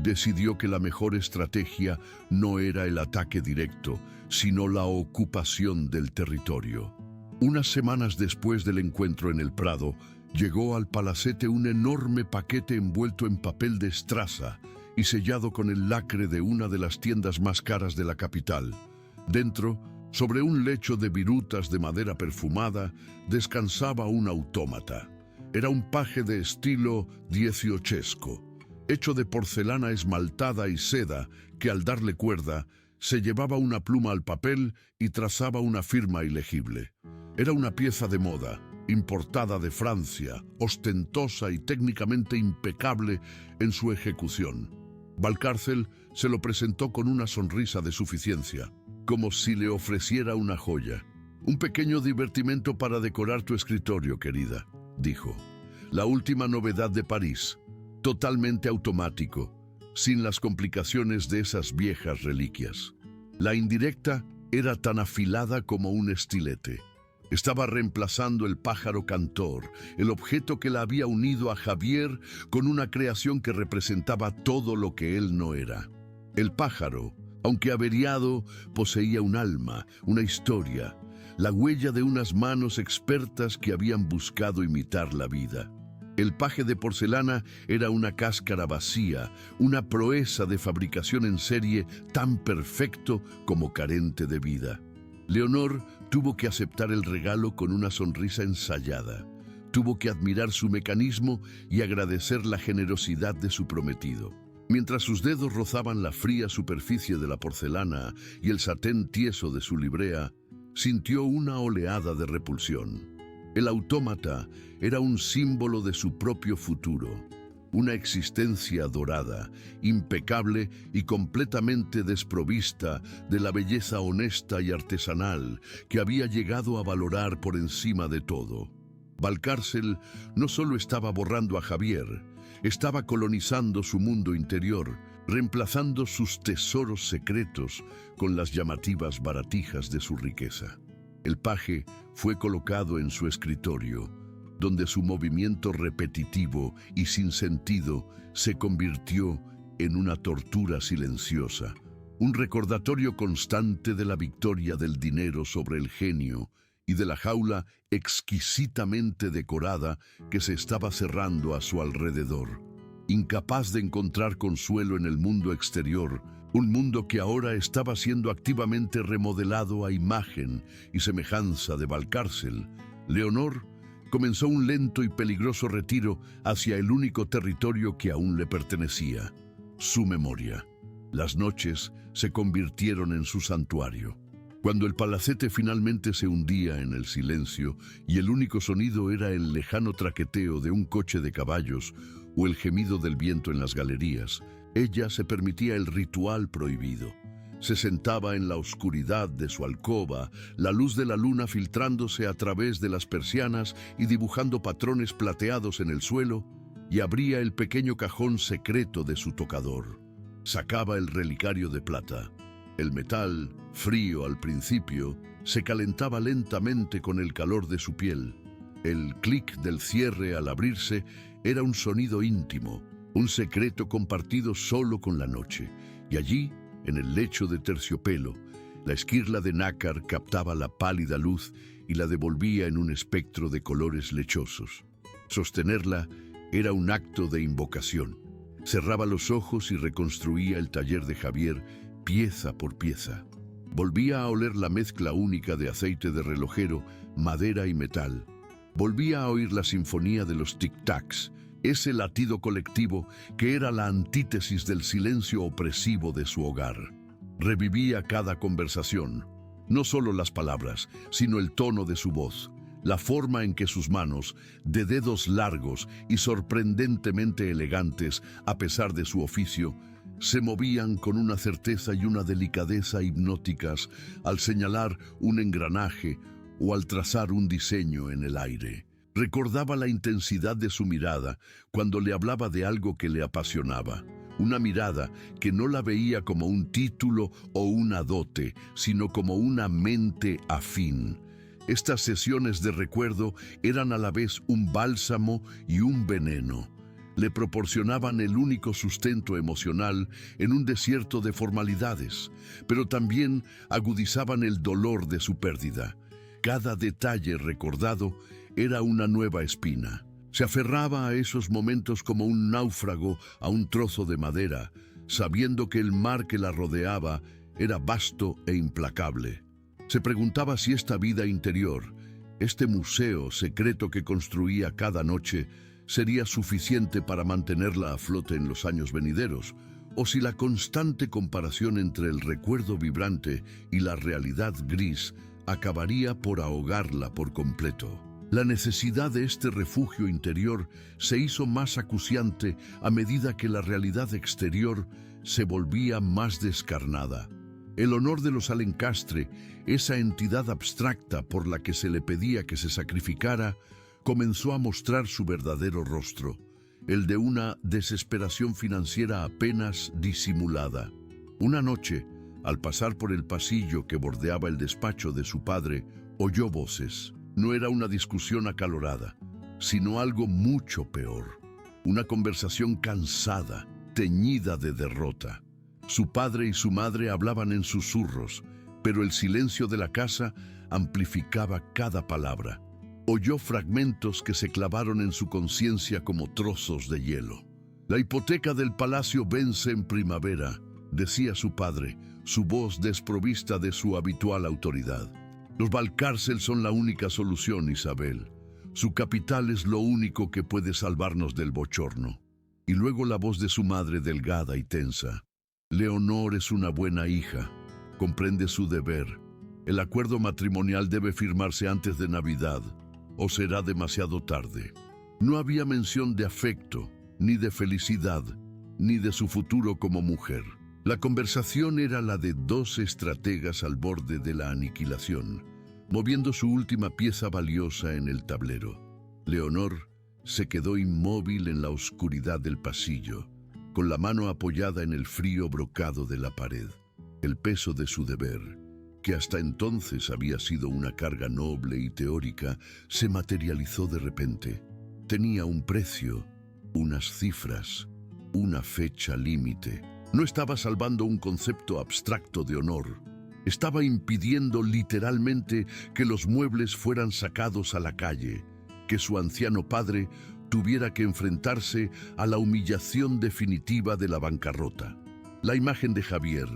decidió que la mejor estrategia no era el ataque directo, sino la ocupación del territorio. Unas semanas después del encuentro en el Prado, llegó al palacete un enorme paquete envuelto en papel de estraza y sellado con el lacre de una de las tiendas más caras de la capital. Dentro, sobre un lecho de virutas de madera perfumada, descansaba un autómata. Era un paje de estilo dieciochesco, hecho de porcelana esmaltada y seda que al darle cuerda, se llevaba una pluma al papel y trazaba una firma ilegible. Era una pieza de moda, importada de Francia, ostentosa y técnicamente impecable en su ejecución. Valcárcel se lo presentó con una sonrisa de suficiencia, como si le ofreciera una joya. «Un pequeño divertimento para decorar tu escritorio, querida», dijo. «La última novedad de París, totalmente automático, sin las complicaciones de esas viejas reliquias». La indirecta era tan afilada como un estilete. Estaba reemplazando el pájaro cantor, el objeto que la había unido a Javier con una creación que representaba todo lo que él no era. El pájaro, aunque averiado, poseía un alma, una historia, la huella de unas manos expertas que habían buscado imitar la vida. El paje de porcelana era una cáscara vacía, una proeza de fabricación en serie tan perfecto como carente de vida. Leonor tuvo que aceptar el regalo con una sonrisa ensayada. Tuvo que admirar su mecanismo y agradecer la generosidad de su prometido. Mientras sus dedos rozaban la fría superficie de la porcelana y el satén tieso de su librea, sintió una oleada de repulsión. El autómata era un símbolo de su propio futuro, una existencia dorada, impecable y completamente desprovista de la belleza honesta y artesanal que había llegado a valorar por encima de todo. Valcárcel no solo estaba borrando a Javier, estaba colonizando su mundo interior, reemplazando sus tesoros secretos con las llamativas baratijas de su riqueza. El paje fue colocado en su escritorio, donde su movimiento repetitivo y sin sentido se convirtió en una tortura silenciosa, un recordatorio constante de la victoria del dinero sobre el genio y de la jaula exquisitamente decorada que se estaba cerrando a su alrededor. Incapaz de encontrar consuelo en el mundo exterior, un mundo que ahora estaba siendo activamente remodelado a imagen y semejanza de Valcárcel, Leonor comenzó un lento y peligroso retiro hacia el único territorio que aún le pertenecía, su memoria. Las noches se convirtieron en su santuario. Cuando el palacete finalmente se hundía en el silencio y el único sonido era el lejano traqueteo de un coche de caballos o el gemido del viento en las galerías, ella se permitía el ritual prohibido. Se sentaba en la oscuridad de su alcoba, la luz de la luna filtrándose a través de las persianas y dibujando patrones plateados en el suelo, y abría el pequeño cajón secreto de su tocador. Sacaba el relicario de plata. El metal, frío al principio, se calentaba lentamente con el calor de su piel. El clic del cierre al abrirse era un sonido íntimo, un secreto compartido solo con la noche, y allí, en el lecho de terciopelo, la esquirla de nácar captaba la pálida luz y la devolvía en un espectro de colores lechosos. Sostenerla era un acto de invocación. Cerraba los ojos y reconstruía el taller de Javier pieza por pieza. Volvía a oler la mezcla única de aceite de relojero, madera y metal. Volvía a oír la sinfonía de los tic-tacs, ese latido colectivo que era la antítesis del silencio opresivo de su hogar. Revivía cada conversación, no solo las palabras, sino el tono de su voz, la forma en que sus manos, de dedos largos y sorprendentemente elegantes a pesar de su oficio, se movían con una certeza y una delicadeza hipnóticas al señalar un engranaje o al trazar un diseño en el aire. Recordaba la intensidad de su mirada cuando le hablaba de algo que le apasionaba. Una mirada que no la veía como un título o una dote, sino como una mente afín. Estas sesiones de recuerdo eran a la vez un bálsamo y un veneno. Le proporcionaban el único sustento emocional en un desierto de formalidades, pero también agudizaban el dolor de su pérdida. Cada detalle recordado era una nueva espina. Se aferraba a esos momentos como un náufrago a un trozo de madera, sabiendo que el mar que la rodeaba era vasto e implacable. Se preguntaba si esta vida interior, este museo secreto que construía cada noche, sería suficiente para mantenerla a flote en los años venideros, o si la constante comparación entre el recuerdo vibrante y la realidad gris acabaría por ahogarla por completo. La necesidad de este refugio interior se hizo más acuciante a medida que la realidad exterior se volvía más descarnada. El honor de los Alencastre, esa entidad abstracta por la que se le pedía que se sacrificara, comenzó a mostrar su verdadero rostro, el de una desesperación financiera apenas disimulada. Una noche, al pasar por el pasillo que bordeaba el despacho de su padre, oyó voces. No era una discusión acalorada, sino algo mucho peor. Una conversación cansada, teñida de derrota. Su padre y su madre hablaban en susurros, pero el silencio de la casa amplificaba cada palabra. Oyó fragmentos que se clavaron en su conciencia como trozos de hielo. La hipoteca del palacio vence en primavera, decía su padre, su voz desprovista de su habitual autoridad. Los Valcárcel son la única solución, Isabel. Su capital es lo único que puede salvarnos del bochorno. Y luego la voz de su madre delgada y tensa. Leonor es una buena hija. Comprende su deber. El acuerdo matrimonial debe firmarse antes de Navidad, o será demasiado tarde. No había mención de afecto, ni de felicidad, ni de su futuro como mujer. La conversación era la de dos estrategas al borde de la aniquilación, moviendo su última pieza valiosa en el tablero. Leonor se quedó inmóvil en la oscuridad del pasillo, con la mano apoyada en el frío brocado de la pared. El peso de su deber, que hasta entonces había sido una carga noble y teórica, se materializó de repente. Tenía un precio, unas cifras, una fecha límite. No estaba salvando un concepto abstracto de honor. Estaba impidiendo literalmente que los muebles fueran sacados a la calle, que su anciano padre tuviera que enfrentarse a la humillación definitiva de la bancarrota. La imagen de Javier,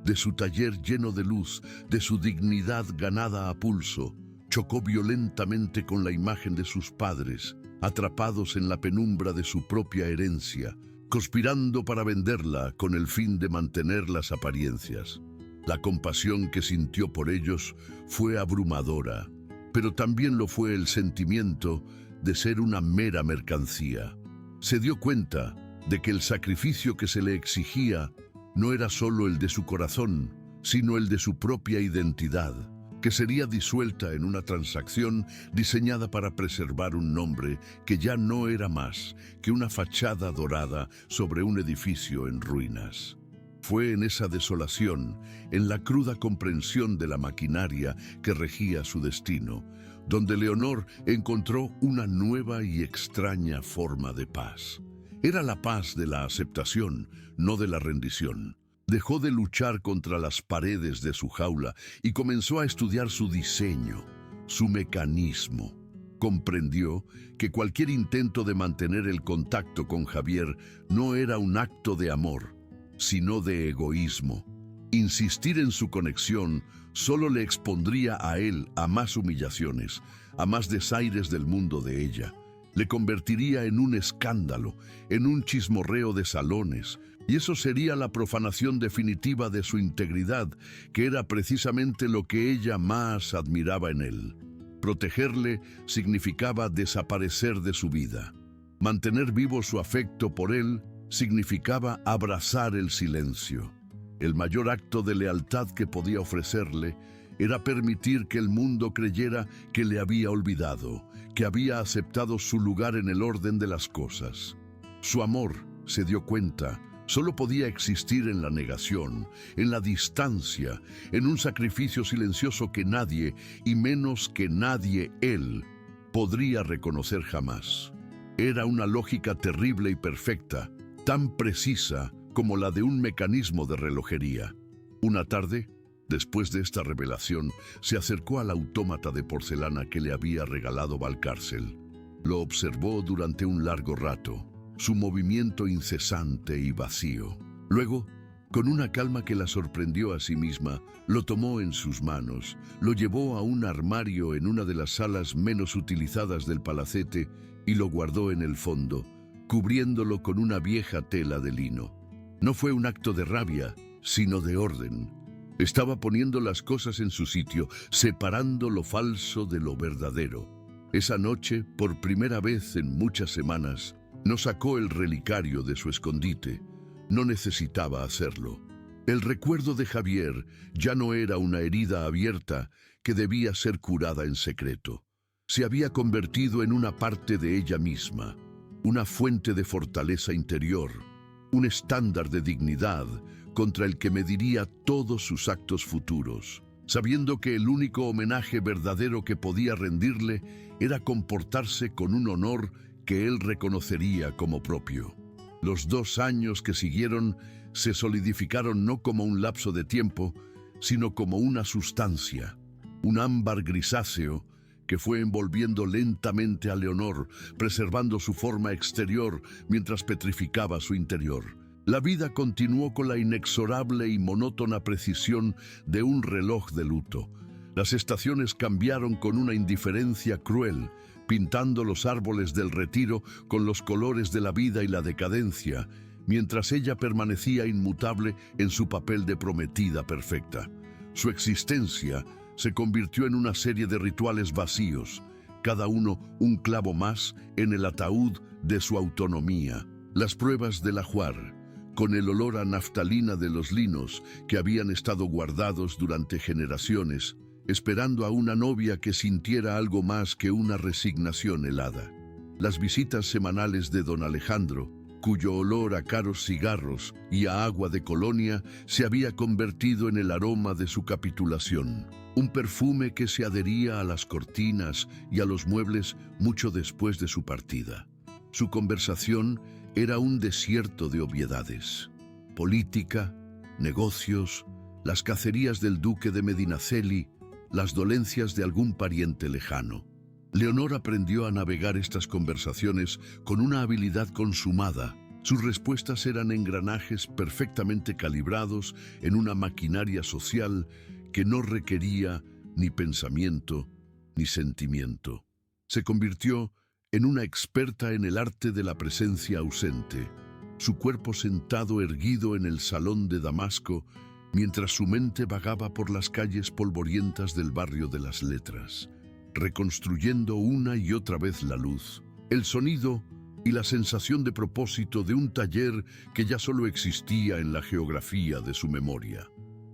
de su taller lleno de luz, de su dignidad ganada a pulso, chocó violentamente con la imagen de sus padres, atrapados en la penumbra de su propia herencia, conspirando para venderla con el fin de mantener las apariencias. La compasión que sintió por ellos fue abrumadora, pero también lo fue el sentimiento de ser una mera mercancía. Se dio cuenta de que el sacrificio que se le exigía no era solo el de su corazón, sino el de su propia identidad, que sería disuelta en una transacción diseñada para preservar un nombre que ya no era más que una fachada dorada sobre un edificio en ruinas. Fue en esa desolación, en la cruda comprensión de la maquinaria que regía su destino, donde Leonor encontró una nueva y extraña forma de paz. Era la paz de la aceptación, no de la rendición. Dejó de luchar contra las paredes de su jaula y comenzó a estudiar su diseño, su mecanismo. Comprendió que cualquier intento de mantener el contacto con Javier no era un acto de amor, sino de egoísmo. Insistir en su conexión solo le expondría a él a más humillaciones, a más desaires del mundo de ella. Le convertiría en un escándalo, en un chismorreo de salones, y eso sería la profanación definitiva de su integridad, que era precisamente lo que ella más admiraba en él. Protegerle significaba desaparecer de su vida. Mantener vivo su afecto por él significaba abrazar el silencio. El mayor acto de lealtad que podía ofrecerle era permitir que el mundo creyera que le había olvidado, que había aceptado su lugar en el orden de las cosas. Su amor, se dio cuenta, solo podía existir en la negación, en la distancia, en un sacrificio silencioso que nadie, y menos que nadie él, podría reconocer jamás. Era una lógica terrible y perfecta, tan precisa como la de un mecanismo de relojería. Una tarde, después de esta revelación, se acercó al autómata de porcelana que le había regalado Valcárcel. Lo observó durante un largo rato, su movimiento incesante y vacío. Luego, con una calma que la sorprendió a sí misma, lo tomó en sus manos, lo llevó a un armario en una de las salas menos utilizadas del palacete y lo guardó en el fondo, cubriéndolo con una vieja tela de lino. No fue un acto de rabia, sino de orden. Estaba poniendo las cosas en su sitio, separando lo falso de lo verdadero. Esa noche, por primera vez en muchas semanas, no sacó el relicario de su escondite. No necesitaba hacerlo. El recuerdo de Javier ya no era una herida abierta que debía ser curada en secreto. Se había convertido en una parte de ella misma, una fuente de fortaleza interior, un estándar de dignidad contra el que mediría todos sus actos futuros, sabiendo que el único homenaje verdadero que podía rendirle era comportarse con un honor que él reconocería como propio. Los 2 años que siguieron se solidificaron no como un lapso de tiempo, sino como una sustancia, un ámbar grisáceo que fue envolviendo lentamente a Leonor, preservando su forma exterior mientras petrificaba su interior. La vida continuó con la inexorable y monótona precisión de un reloj de luto. Las estaciones cambiaron con una indiferencia cruel, pintando los árboles del retiro con los colores de la vida y la decadencia, mientras ella permanecía inmutable en su papel de prometida perfecta. Su existencia se convirtió en una serie de rituales vacíos, cada uno un clavo más en el ataúd de su autonomía. Las pruebas del ajuar, con el olor a naftalina de los linos que habían estado guardados durante generaciones, esperando a una novia que sintiera algo más que una resignación helada. Las visitas semanales de don Alejandro, cuyo olor a caros cigarros y a agua de colonia se había convertido en el aroma de su capitulación. Un perfume que se adhería a las cortinas y a los muebles mucho después de su partida. Su conversación era un desierto de obviedades. Política, negocios, las cacerías del duque de Medinaceli, las dolencias de algún pariente lejano. Leonor aprendió a navegar estas conversaciones con una habilidad consumada. Sus respuestas eran engranajes perfectamente calibrados en una maquinaria social que no requería ni pensamiento ni sentimiento. Se convirtió en una experta en el arte de la presencia ausente, su cuerpo sentado erguido en el salón de Damasco, mientras su mente vagaba por las calles polvorientas del barrio de las Letras, reconstruyendo una y otra vez la luz, el sonido y la sensación de propósito de un taller que ya solo existía en la geografía de su memoria.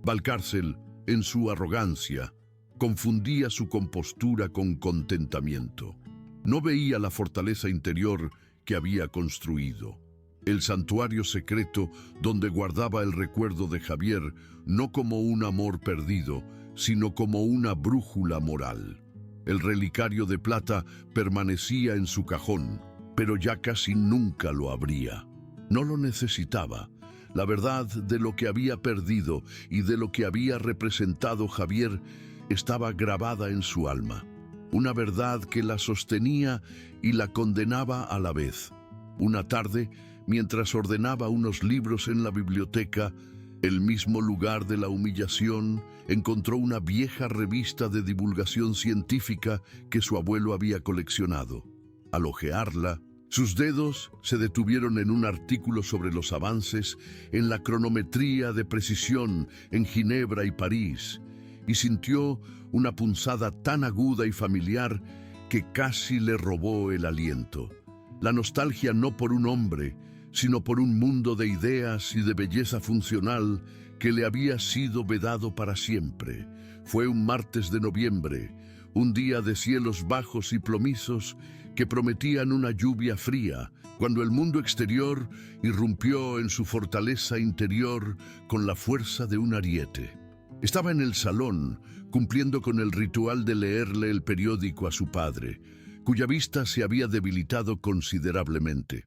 Valcárcel, en su arrogancia, confundía su compostura con contentamiento. No veía la fortaleza interior que había construido, el santuario secreto donde guardaba el recuerdo de Javier, no como un amor perdido, sino como una brújula moral. El relicario de plata permanecía en su cajón, pero ya casi nunca lo abría. No lo necesitaba. La verdad de lo que había perdido y de lo que había representado Javier estaba grabada en su alma. Una verdad que la sostenía y la condenaba a la vez. Una tarde, mientras ordenaba unos libros en la biblioteca, El mismo lugar de la humillación encontró una vieja revista de divulgación científica que su abuelo había coleccionado. Al hojearla, sus dedos se detuvieron en un artículo sobre los avances en la cronometría de precisión en Ginebra y París, y sintió una punzada tan aguda y familiar que casi le robó el aliento. La nostalgia no por un hombre, sino por un mundo de ideas y de belleza funcional que le había sido vedado para siempre. Fue un martes de noviembre, un día de cielos bajos y plomizos que prometían una lluvia fría, cuando el mundo exterior irrumpió en su fortaleza interior con la fuerza de un ariete. Estaba en el salón, cumpliendo con el ritual de leerle el periódico a su padre, cuya vista se había debilitado considerablemente.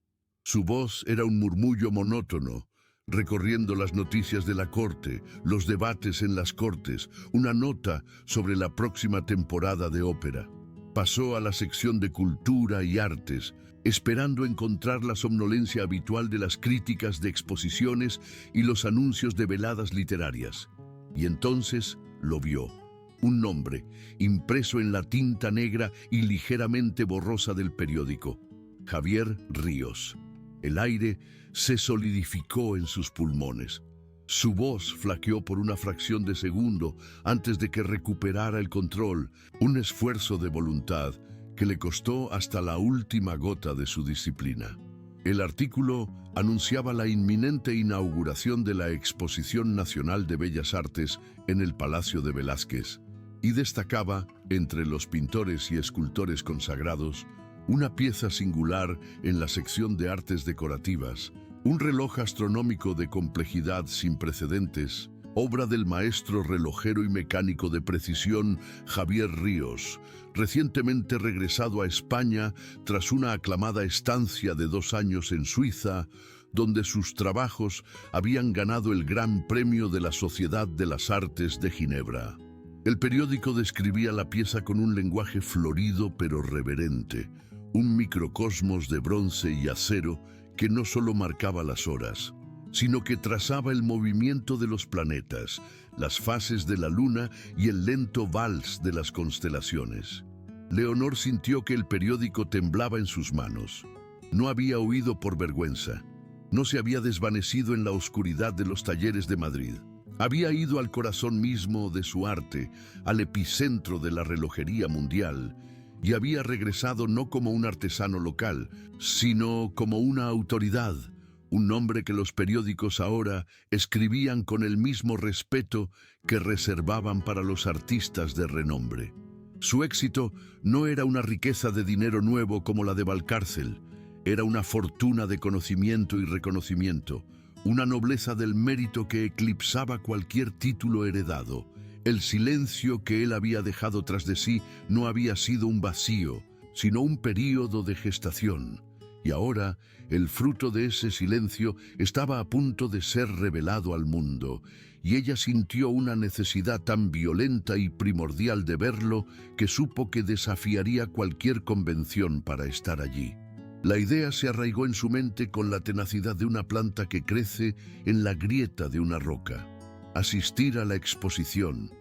Su voz era un murmullo monótono, recorriendo las noticias de la corte, los debates en las cortes, una nota sobre la próxima temporada de ópera. Pasó a la sección de cultura y artes, esperando encontrar la somnolencia habitual de las críticas de exposiciones y los anuncios de veladas literarias. Y entonces lo vio. Un nombre, impreso en la tinta negra y ligeramente borrosa del periódico: Javier Ríos. El aire se solidificó en sus pulmones. Su voz flaqueó por una fracción de segundo antes de que recuperara el control, un esfuerzo de voluntad que le costó hasta la última gota de su disciplina. El artículo anunciaba la inminente inauguración de la Exposición Nacional de Bellas Artes en el Palacio de Velázquez y destacaba, entre los pintores y escultores consagrados, una pieza singular en la sección de artes decorativas, un reloj astronómico de complejidad sin precedentes, obra del maestro relojero y mecánico de precisión Javier Ríos, recientemente regresado a España tras una aclamada estancia de 2 años en Suiza, donde sus trabajos habían ganado el Gran Premio de la Sociedad de las Artes de Ginebra. El periódico describía la pieza con un lenguaje florido pero reverente, un microcosmos de bronce y acero que no solo marcaba las horas, sino que trazaba el movimiento de los planetas, las fases de la luna y el lento vals de las constelaciones. Leonor sintió que el periódico temblaba en sus manos. No había huido por vergüenza. No se había desvanecido en la oscuridad de los talleres de Madrid. Había ido al corazón mismo de su arte, al epicentro de la relojería mundial, y había regresado no como un artesano local, sino como una autoridad, un nombre que los periódicos ahora escribían con el mismo respeto que reservaban para los artistas de renombre. Su éxito no era una riqueza de dinero nuevo como la de Valcárcel, era una fortuna de conocimiento y reconocimiento, una nobleza del mérito que eclipsaba cualquier título heredado. El silencio que él había dejado tras de sí no había sido un vacío, sino un período de gestación. Y ahora, el fruto de ese silencio estaba a punto de ser revelado al mundo, y ella sintió una necesidad tan violenta y primordial de verlo que supo que desafiaría cualquier convención para estar allí. La idea se arraigó en su mente con la tenacidad de una planta que crece en la grieta de una roca. Asistir a la exposición,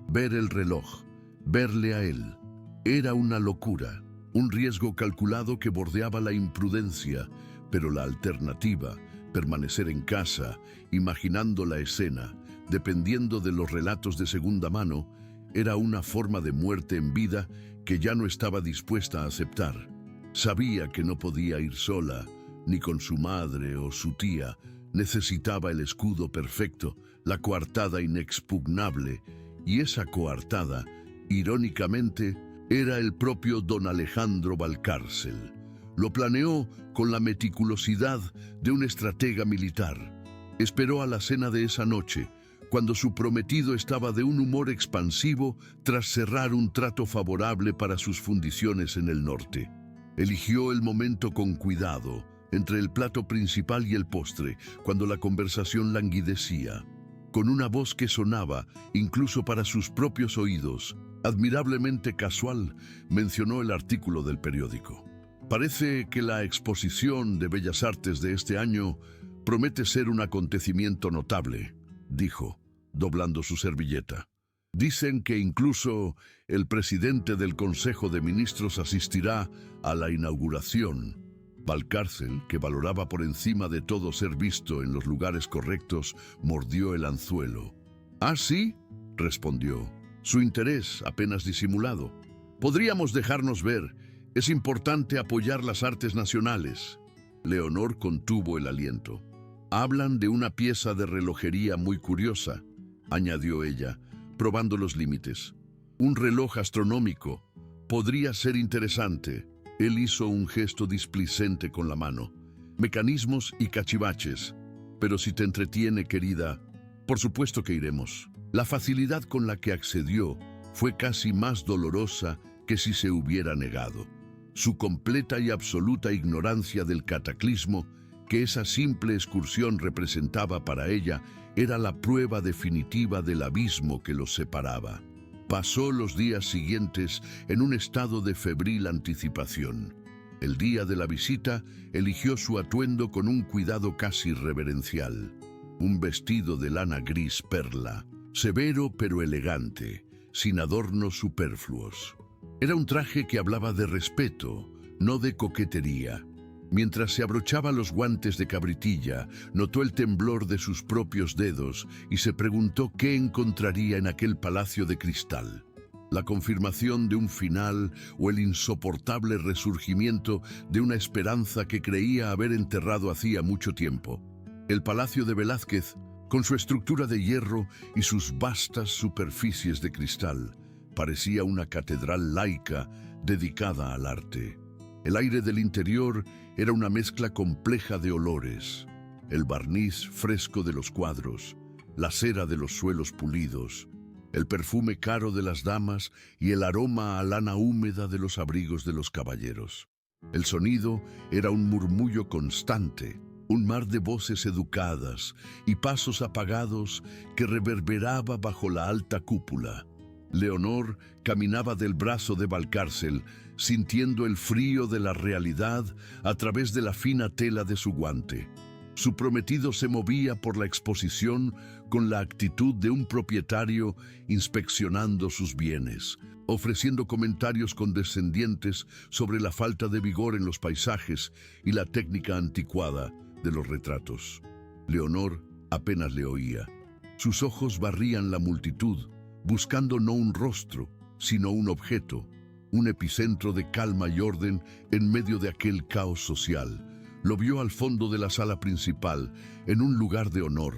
ver el reloj, verle a él, era una locura, un riesgo calculado que bordeaba la imprudencia, pero la alternativa, permanecer en casa, imaginando la escena, dependiendo de los relatos de segunda mano, era una forma de muerte en vida que ya no estaba dispuesta a aceptar. Sabía que no podía ir sola, ni con su madre o su tía. Necesitaba el escudo perfecto, la coartada inexpugnable, y esa coartada, irónicamente, era el propio don Alejandro Valcárcel. Lo planeó con la meticulosidad de un estratega militar. Esperó a la cena de esa noche, cuando su prometido estaba de un humor expansivo tras cerrar un trato favorable para sus fundiciones en el norte. Eligió el momento con cuidado, entre el plato principal y el postre, cuando la conversación languidecía. Con una voz que sonaba, incluso para sus propios oídos, admirablemente casual, mencionó el artículo del periódico. Parece que la exposición de Bellas Artes de este año promete ser un acontecimiento notable. dijo, doblando su servilleta. Dicen que incluso el presidente del Consejo de Ministros asistirá a la inauguración. Valcárcel, que valoraba por encima de todo ser visto en los lugares correctos, mordió el anzuelo. «¿Ah, sí?», respondió, su interés apenas disimulado. «Podríamos dejarnos ver. Es importante apoyar las artes nacionales». Leonor contuvo el aliento. «Hablan de una pieza de relojería muy curiosa», añadió ella, probando los límites. «Un reloj astronómico. Podría ser interesante». Él hizo un gesto displicente con la mano. «Mecanismos y cachivaches. Pero si te entretiene, querida, por supuesto que iremos». La facilidad con la que accedió fue casi más dolorosa que si se hubiera negado. Su completa y absoluta ignorancia del cataclismo que esa simple excursión representaba para ella era la prueba definitiva del abismo que los separaba. Pasó los días siguientes en un estado de febril anticipación. El día de la visita eligió su atuendo con un cuidado casi reverencial. Un vestido de lana gris perla, severo pero elegante, sin adornos superfluos. Era un traje que hablaba de respeto, no de coquetería. Mientras se abrochaba los guantes de cabritilla, notó el temblor de sus propios dedos y se preguntó qué encontraría en aquel palacio de cristal. La confirmación de un final o el insoportable resurgimiento de una esperanza que creía haber enterrado hacía mucho tiempo. El palacio de Velázquez, con su estructura de hierro y sus vastas superficies de cristal, parecía una catedral laica dedicada al arte. El aire del interior era una mezcla compleja de olores: el barniz fresco de los cuadros, la cera de los suelos pulidos, el perfume caro de las damas y el aroma a lana húmeda de los abrigos de los caballeros. El sonido era un murmullo constante, un mar de voces educadas y pasos apagados que reverberaba bajo la alta cúpula. Leonor caminaba del brazo de Valcárcel, sintiendo el frío de la realidad a través de la fina tela de su guante. Su prometido se movía por la exposición con la actitud de un propietario inspeccionando sus bienes, ofreciendo comentarios condescendientes sobre la falta de vigor en los paisajes y la técnica anticuada de los retratos. Leonor apenas le oía. Sus ojos barrían la multitud, buscando no un rostro, sino un objeto, un epicentro de calma y orden en medio de aquel caos social. Lo vio al fondo de la sala principal, en un lugar de honor,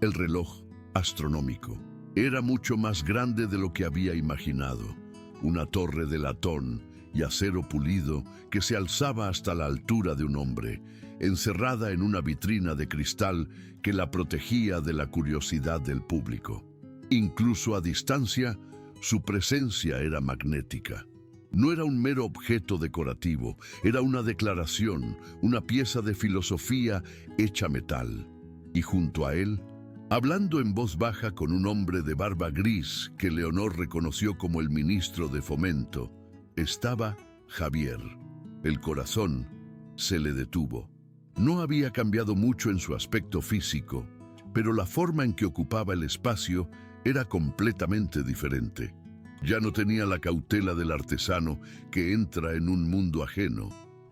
el reloj astronómico. Era mucho más grande de lo que había imaginado, una torre de latón y acero pulido que se alzaba hasta la altura de un hombre, encerrada en una vitrina de cristal que la protegía de la curiosidad del público. Incluso a distancia, su presencia era magnética. No era un mero objeto decorativo, era una declaración, una pieza de filosofía hecha metal. Y junto a él, hablando en voz baja con un hombre de barba gris que Leonor reconoció como el ministro de Fomento, estaba Javier. El corazón se le detuvo. No había cambiado mucho en su aspecto físico, pero la forma en que ocupaba el espacio era completamente diferente. Ya no tenía la cautela del artesano que entra en un mundo ajeno.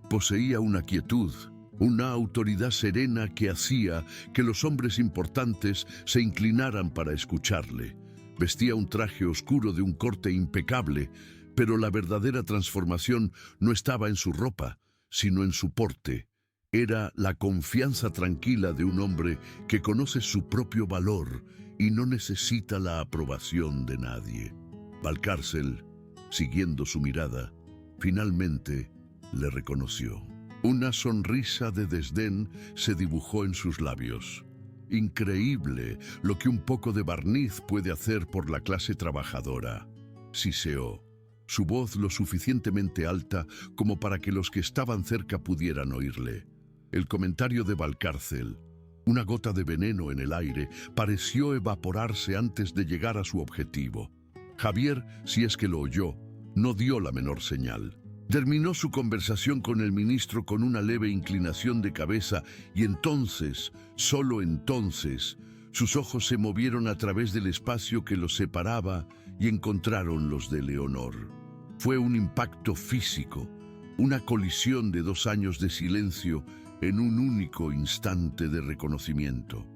Poseía una quietud, una autoridad serena que hacía que los hombres importantes se inclinaran para escucharle. Vestía un traje oscuro de un corte impecable, pero la verdadera transformación no estaba en su ropa, sino en su porte. Era la confianza tranquila de un hombre que conoce su propio valor y no necesita la aprobación de nadie. Valcárcel, siguiendo su mirada, finalmente le reconoció. Una sonrisa de desdén se dibujó en sus labios. Increíble lo que un poco de barniz puede hacer por la clase trabajadora, siseó, su voz lo suficientemente alta como para que los que estaban cerca pudieran oírle. El comentario de Valcárcel, una gota de veneno en el aire, pareció evaporarse antes de llegar a su objetivo. Javier, si es que lo oyó, no dio la menor señal. Terminó su conversación con el ministro con una leve inclinación de cabeza y entonces, solo entonces, Sus ojos se movieron a través del espacio que los separaba y encontraron los de Leonor. Fue un impacto físico, una colisión de 2 años de silencio en un único instante de reconocimiento.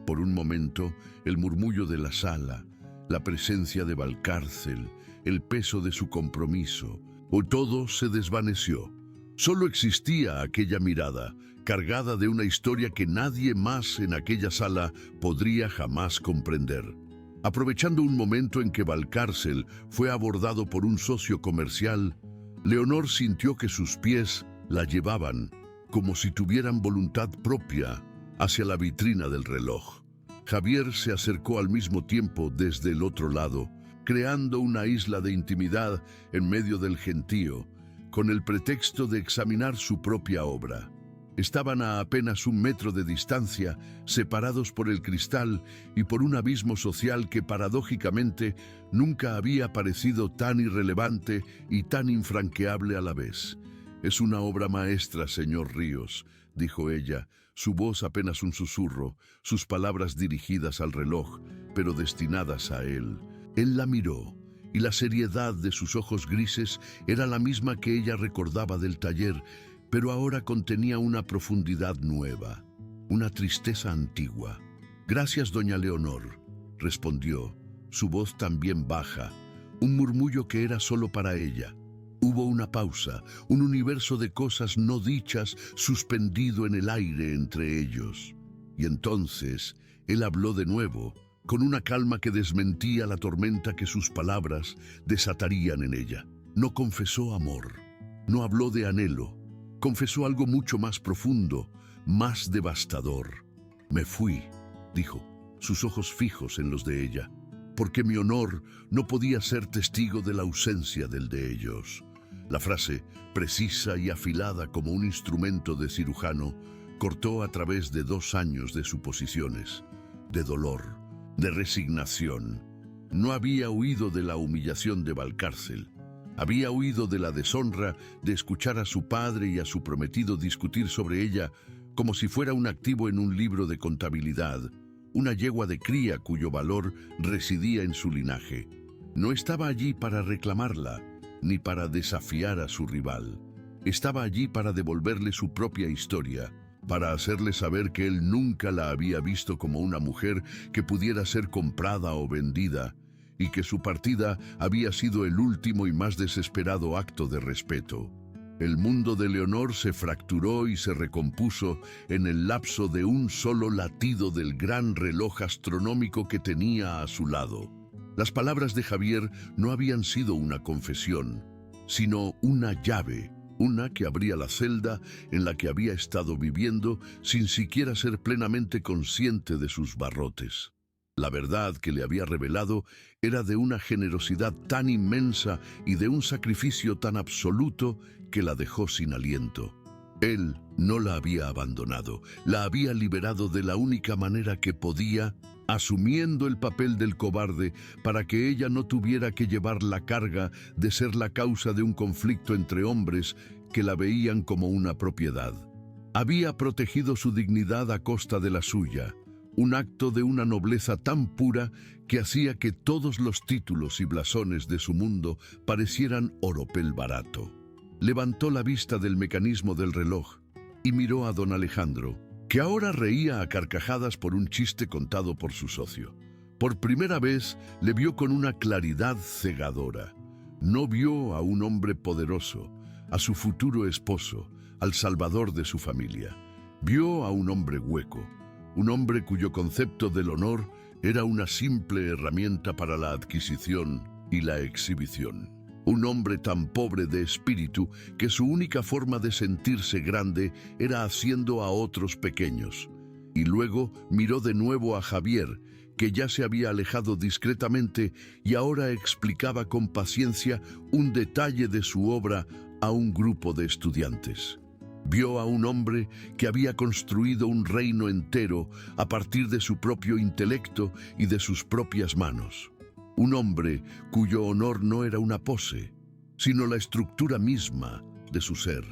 Por un momento, el murmullo de la sala, la presencia de Valcárcel, el peso de su compromiso, o todo se desvaneció. Solo existía aquella mirada, cargada de una historia que nadie más en aquella sala podría jamás comprender. Aprovechando un momento en que Valcárcel fue abordado por un socio comercial, Leonor sintió que sus pies la llevaban, como si tuvieran voluntad propia, hacia la vitrina del reloj. Javier se acercó al mismo tiempo desde el otro lado, creando una isla de intimidad en medio del gentío, con el pretexto de examinar su propia obra. Estaban a apenas 1 metro de distancia, separados por el cristal y por un abismo social que paradójicamente nunca había parecido tan irrelevante y tan infranqueable a la vez. «Es una obra maestra, señor Ríos», dijo ella, su voz apenas un susurro, sus palabras dirigidas al reloj, pero destinadas a él. Él la miró, y la seriedad de sus ojos grises era la misma que ella recordaba del taller, pero ahora contenía una profundidad nueva, una tristeza antigua. «Gracias, doña Leonor», respondió, su voz también baja, un murmullo que era solo para ella. Hubo una pausa, un universo de cosas no dichas suspendido en el aire entre ellos. Y entonces él habló de nuevo, con una calma que desmentía la tormenta que sus palabras desatarían en ella. No confesó amor, no habló de anhelo, confesó algo mucho más profundo, más devastador. «Me fui», dijo, sus ojos fijos en los de ella, «porque mi honor no podía ser testigo de la ausencia del de ellos». La frase, precisa y afilada como un instrumento de cirujano, cortó a través de 2 años de suposiciones, de dolor, de resignación. No había huido de la humillación de Valcárcel. Había huido de la deshonra de escuchar a su padre y a su prometido discutir sobre ella como si fuera un activo en un libro de contabilidad, una yegua de cría cuyo valor residía en su linaje. No estaba allí para reclamarla, ni para desafiar a su rival. Estaba allí para devolverle su propia historia, para hacerle saber que él nunca la había visto como una mujer que pudiera ser comprada o vendida, y que su partida había sido el último y más desesperado acto de respeto. El mundo de Leonor se fracturó y se recompuso en el lapso de un solo latido del gran reloj astronómico que tenía a su lado. Las palabras de Javier no habían sido una confesión, sino una llave, una que abría la celda en la que había estado viviendo sin siquiera ser plenamente consciente de sus barrotes. La verdad que le había revelado era de una generosidad tan inmensa y de un sacrificio tan absoluto que la dejó sin aliento. Él no la había abandonado, la había liberado de la única manera que podía, asumiendo el papel del cobarde para que ella no tuviera que llevar la carga de ser la causa de un conflicto entre hombres que la veían como una propiedad. Había protegido su dignidad a costa de la suya, un acto de una nobleza tan pura que hacía que todos los títulos y blasones de su mundo parecieran oropel barato. Levantó la vista del mecanismo del reloj y miró a don Alejandro, que ahora reía a carcajadas por un chiste contado por su socio. Por primera vez le vio con una claridad cegadora. No vio a un hombre poderoso, a su futuro esposo, al salvador de su familia. Vio a un hombre hueco, un hombre cuyo concepto del honor era una simple herramienta para la adquisición y la exhibición. Un hombre tan pobre de espíritu que su única forma de sentirse grande era haciendo a otros pequeños. Y luego miró de nuevo a Javier, que ya se había alejado discretamente y ahora explicaba con paciencia un detalle de su obra a un grupo de estudiantes. Vio a un hombre que había construido un reino entero a partir de su propio intelecto y de sus propias manos. Un hombre cuyo honor no era una pose, sino la estructura misma de su ser.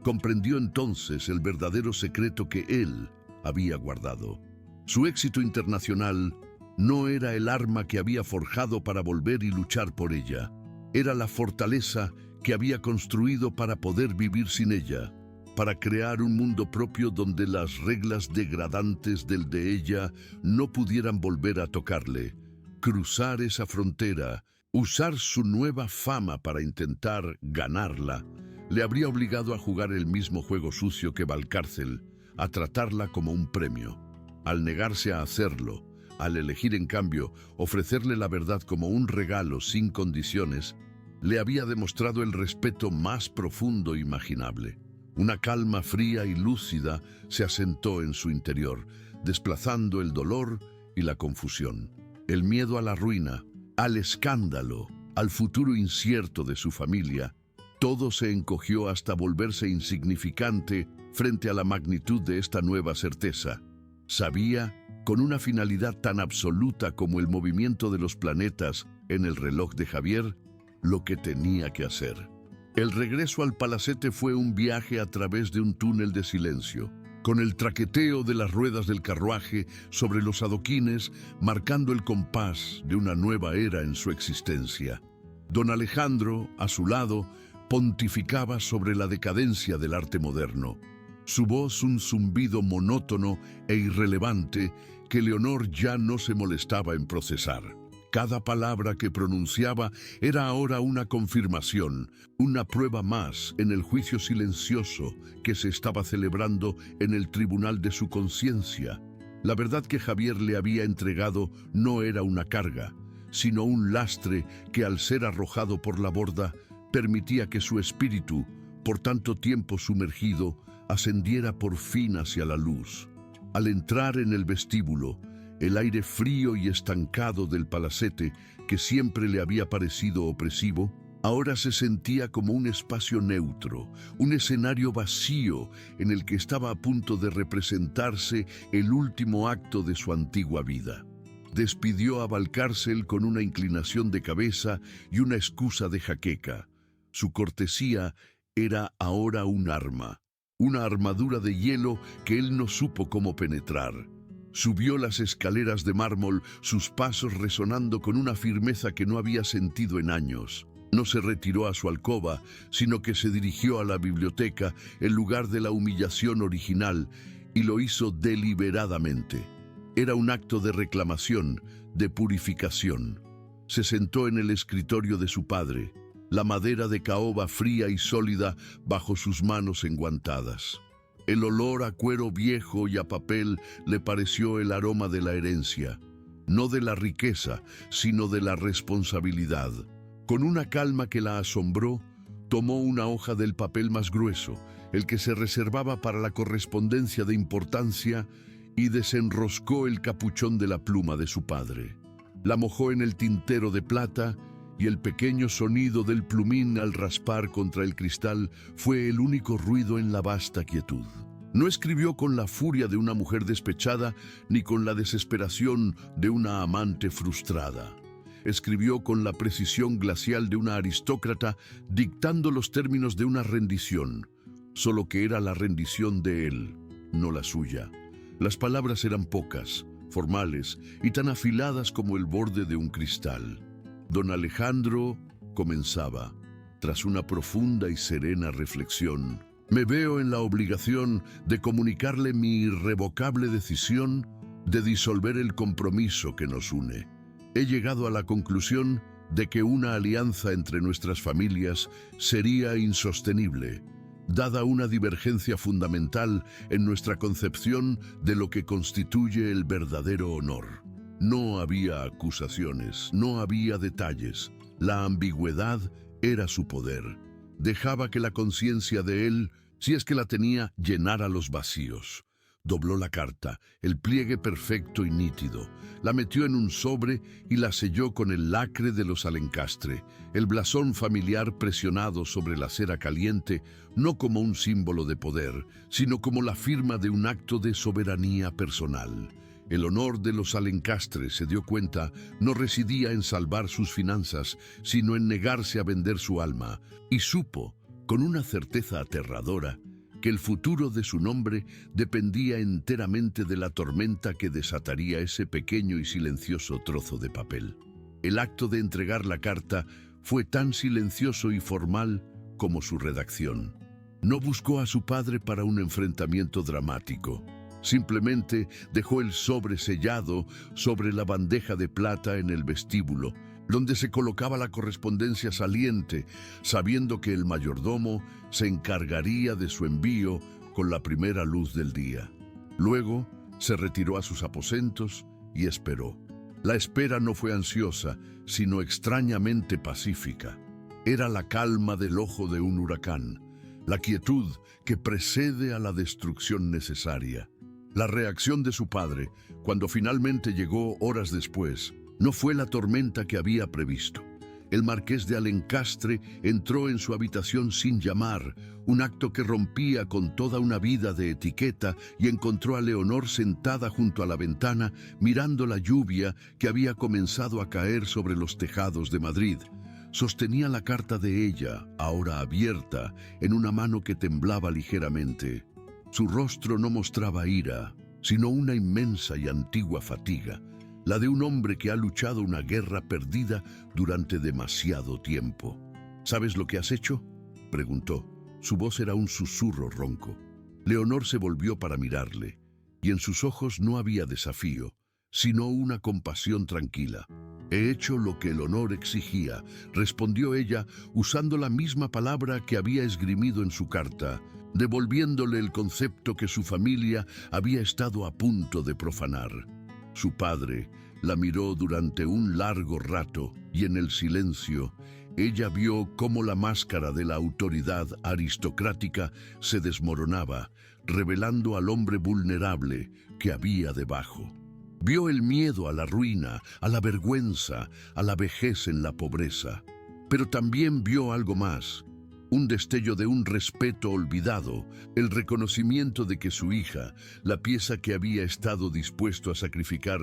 Comprendió entonces el verdadero secreto que él había guardado. Su éxito internacional no era el arma que había forjado para volver y luchar por ella. Era la fortaleza que había construido para poder vivir sin ella, para crear un mundo propio donde las reglas degradantes del de ella no pudieran volver a tocarle. Cruzar esa frontera, usar su nueva fama para intentar ganarla, le habría obligado a jugar el mismo juego sucio que Valcárcel, a tratarla como un premio. Al negarse a hacerlo, al elegir en cambio ofrecerle la verdad como un regalo sin condiciones, le había demostrado el respeto más profundo imaginable. Una calma fría y lúcida se asentó en su interior, desplazando el dolor y la confusión, el miedo a la ruina, al escándalo, al futuro incierto de su familia. Todo se encogió hasta volverse insignificante frente a la magnitud de esta nueva certeza. Sabía, con una finalidad tan absoluta como el movimiento de los planetas en el reloj de Javier, lo que tenía que hacer. El regreso al palacete fue un viaje a través de un túnel de silencio, con el traqueteo de las ruedas del carruaje sobre los adoquines, marcando el compás de una nueva era en su existencia. Don Alejandro, a su lado, pontificaba sobre la decadencia del arte moderno. Su voz un zumbido monótono e irrelevante que Leonor ya no se molestaba en procesar. Cada palabra que pronunciaba era ahora una confirmación, una prueba más en el juicio silencioso que se estaba celebrando en el tribunal de su conciencia. La verdad que Javier le había entregado no era una carga, sino un lastre que al ser arrojado por la borda permitía que su espíritu, por tanto tiempo sumergido, ascendiera por fin hacia la luz. Al entrar en el vestíbulo, el aire frío y estancado del palacete, que siempre le había parecido opresivo, ahora se sentía como un espacio neutro, un escenario vacío en el que estaba a punto de representarse el último acto de su antigua vida. Despidió a Valcárcel con una inclinación de cabeza y una excusa de jaqueca. Su cortesía era ahora un arma, una armadura de hielo que él no supo cómo penetrar. Subió las escaleras de mármol, sus pasos resonando con una firmeza que no había sentido en años. No se retiró a su alcoba, sino que se dirigió a la biblioteca, el lugar de la humillación original, y lo hizo deliberadamente. Era un acto de reclamación, de purificación. Se sentó en el escritorio de su padre, la madera de caoba fría y sólida bajo sus manos enguantadas. El olor a cuero viejo y a papel le pareció el aroma de la herencia, no de la riqueza, sino de la responsabilidad. Con una calma que la asombró, tomó una hoja del papel más grueso, el que se reservaba para la correspondencia de importancia, y desenroscó el capuchón de la pluma de su padre. La mojó en el tintero de plata, y el pequeño sonido del plumín al raspar contra el cristal fue el único ruido en la vasta quietud. No escribió con la furia de una mujer despechada ni con la desesperación de una amante frustrada. Escribió con la precisión glacial de una aristócrata, dictando los términos de una rendición, solo que era la rendición de él, no la suya. Las palabras eran pocas, formales y tan afiladas como el borde de un cristal. Don Alejandro comenzaba, tras una profunda y serena reflexión: me veo en la obligación de comunicarle mi irrevocable decisión de disolver el compromiso que nos une. He llegado a la conclusión de que una alianza entre nuestras familias sería insostenible, dada una divergencia fundamental en nuestra concepción de lo que constituye el verdadero honor. No había acusaciones, no había detalles. La ambigüedad era su poder. Dejaba que la conciencia de él, si es que la tenía, llenara los vacíos. Dobló la carta, el pliegue perfecto y nítido, la metió en un sobre y la selló con el lacre de los Alencastre, el blasón familiar presionado sobre la cera caliente, no como un símbolo de poder, sino como la firma de un acto de soberanía personal. El honor de los Alencastre, se dio cuenta, no residía en salvar sus finanzas, sino en negarse a vender su alma, y supo, con una certeza aterradora, que el futuro de su nombre dependía enteramente de la tormenta que desataría ese pequeño y silencioso trozo de papel. El acto de entregar la carta fue tan silencioso y formal como su redacción. No buscó a su padre para un enfrentamiento dramático. Simplemente dejó el sobre sellado sobre la bandeja de plata en el vestíbulo, donde se colocaba la correspondencia saliente, sabiendo que el mayordomo se encargaría de su envío con la primera luz del día. Luego se retiró a sus aposentos y esperó. La espera no fue ansiosa, sino extrañamente pacífica. Era la calma del ojo de un huracán, la quietud que precede a la destrucción necesaria. La reacción de su padre, cuando finalmente llegó horas después, no fue la tormenta que había previsto. El marqués de Alencastre entró en su habitación sin llamar, un acto que rompía con toda una vida de etiqueta, y encontró a Leonor sentada junto a la ventana, mirando la lluvia que había comenzado a caer sobre los tejados de Madrid. Sostenía la carta de ella, ahora abierta, en una mano que temblaba ligeramente. Su rostro no mostraba ira, sino una inmensa y antigua fatiga, la de un hombre que ha luchado una guerra perdida durante demasiado tiempo. ¿Sabes lo que has hecho?, preguntó. Su voz era un susurro ronco. Leonor se volvió para mirarle, y en sus ojos no había desafío, sino una compasión tranquila. «He hecho lo que el honor exigía», respondió ella, usando la misma palabra que había esgrimido en su carta, devolviéndole el concepto que su familia había estado a punto de profanar. Su padre la miró durante un largo rato, y en el silencio ella vio cómo la máscara de la autoridad aristocrática se desmoronaba, revelando al hombre vulnerable que había debajo. Vio el miedo a la ruina, a la vergüenza, a la vejez en la pobreza. Pero también vio algo más, un destello de un respeto olvidado, el reconocimiento de que su hija, la pieza que había estado dispuesto a sacrificar,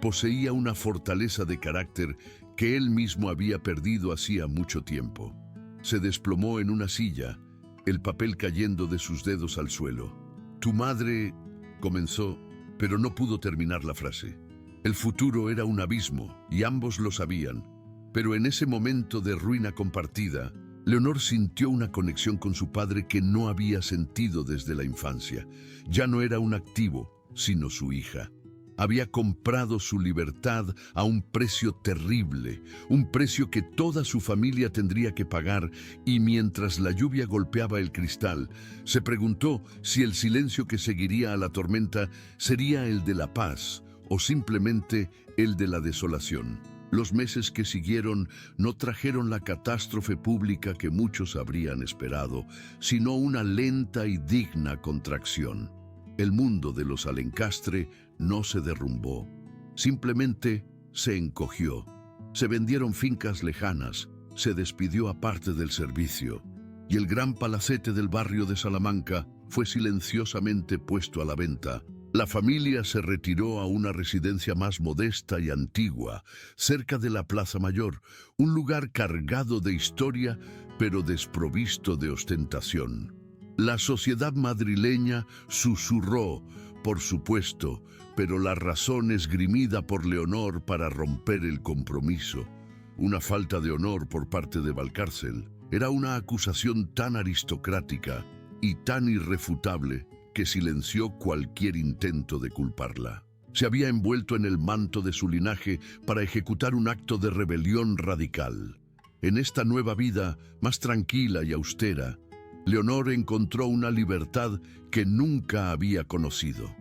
poseía una fortaleza de carácter que él mismo había perdido hacía mucho tiempo. Se desplomó en una silla, el papel cayendo de sus dedos al suelo. «Tu madre», comenzó, pero no pudo terminar la frase. El futuro era un abismo, y ambos lo sabían. Pero en ese momento de ruina compartida, Leonor sintió una conexión con su padre que no había sentido desde la infancia. Ya no era un activo, sino su hija. Había comprado su libertad a un precio terrible, un precio que toda su familia tendría que pagar, y mientras la lluvia golpeaba el cristal, se preguntó si el silencio que seguiría a la tormenta sería el de la paz o simplemente el de la desolación. Los meses que siguieron no trajeron la catástrofe pública que muchos habrían esperado, sino una lenta y digna contracción. El mundo de los Alencastre no se derrumbó, simplemente se encogió. Se vendieron fincas lejanas, se despidió a parte del servicio, y el gran palacete del barrio de Salamanca fue silenciosamente puesto a la venta. La familia se retiró a una residencia más modesta y antigua, cerca de la Plaza Mayor, un lugar cargado de historia, pero desprovisto de ostentación. La sociedad madrileña susurró, por supuesto, pero la razón esgrimida por Leonor para romper el compromiso, una falta de honor por parte de Valcárcel, era una acusación tan aristocrática y tan irrefutable que silenció cualquier intento de culparla. Se había envuelto en el manto de su linaje para ejecutar un acto de rebelión radical. En esta nueva vida, más tranquila y austera, Leonor encontró una libertad que nunca había conocido.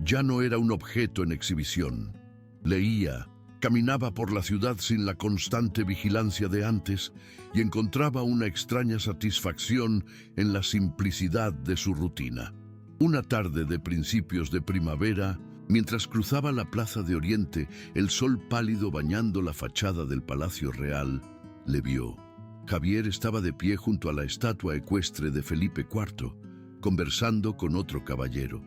Ya no era un objeto en exhibición. Leía, caminaba por la ciudad sin la constante vigilancia de antes y encontraba una extraña satisfacción en la simplicidad de su rutina. Una tarde de principios de primavera, mientras cruzaba la Plaza de Oriente, el sol pálido bañando la fachada del Palacio Real, le vio. Javier estaba de pie junto a la estatua ecuestre de Felipe IV, conversando con otro caballero.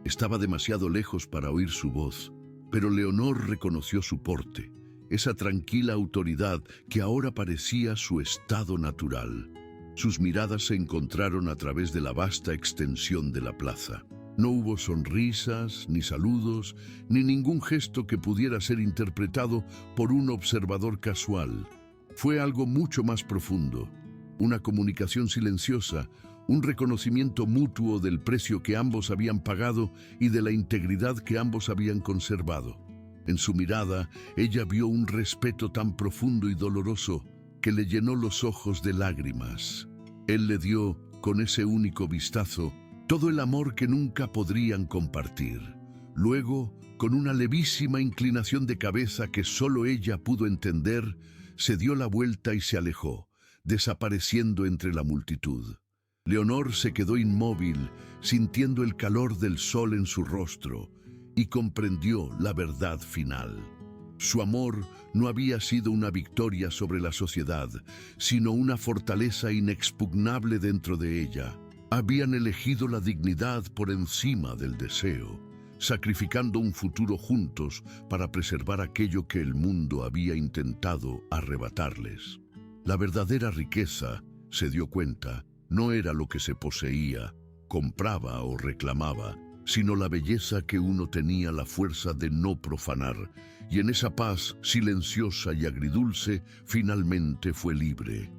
Estaba demasiado lejos para oír su voz, pero Leonor reconoció su porte, esa tranquila autoridad que ahora parecía su estado natural. Sus miradas se encontraron a través de la vasta extensión de la plaza. No hubo sonrisas, ni saludos, ni ningún gesto que pudiera ser interpretado por un observador casual. Fue algo mucho más profundo, una comunicación silenciosa, un reconocimiento mutuo del precio que ambos habían pagado y de la integridad que ambos habían conservado. En su mirada, ella vio un respeto tan profundo y doloroso que le llenó los ojos de lágrimas. Él le dio, con ese único vistazo, todo el amor que nunca podrían compartir. Luego, con una levísima inclinación de cabeza que solo ella pudo entender, se dio la vuelta y se alejó, desapareciendo entre la multitud. Leonor se quedó inmóvil, sintiendo el calor del sol en su rostro, y comprendió la verdad final. Su amor no había sido una victoria sobre la sociedad, sino una fortaleza inexpugnable dentro de ella. Habían elegido la dignidad por encima del deseo, sacrificando un futuro juntos para preservar aquello que el mundo había intentado arrebatarles. La verdadera riqueza, se dio cuenta, no era lo que se poseía, compraba o reclamaba, sino la belleza que uno tenía la fuerza de no profanar, y en esa paz silenciosa y agridulce finalmente fue libre.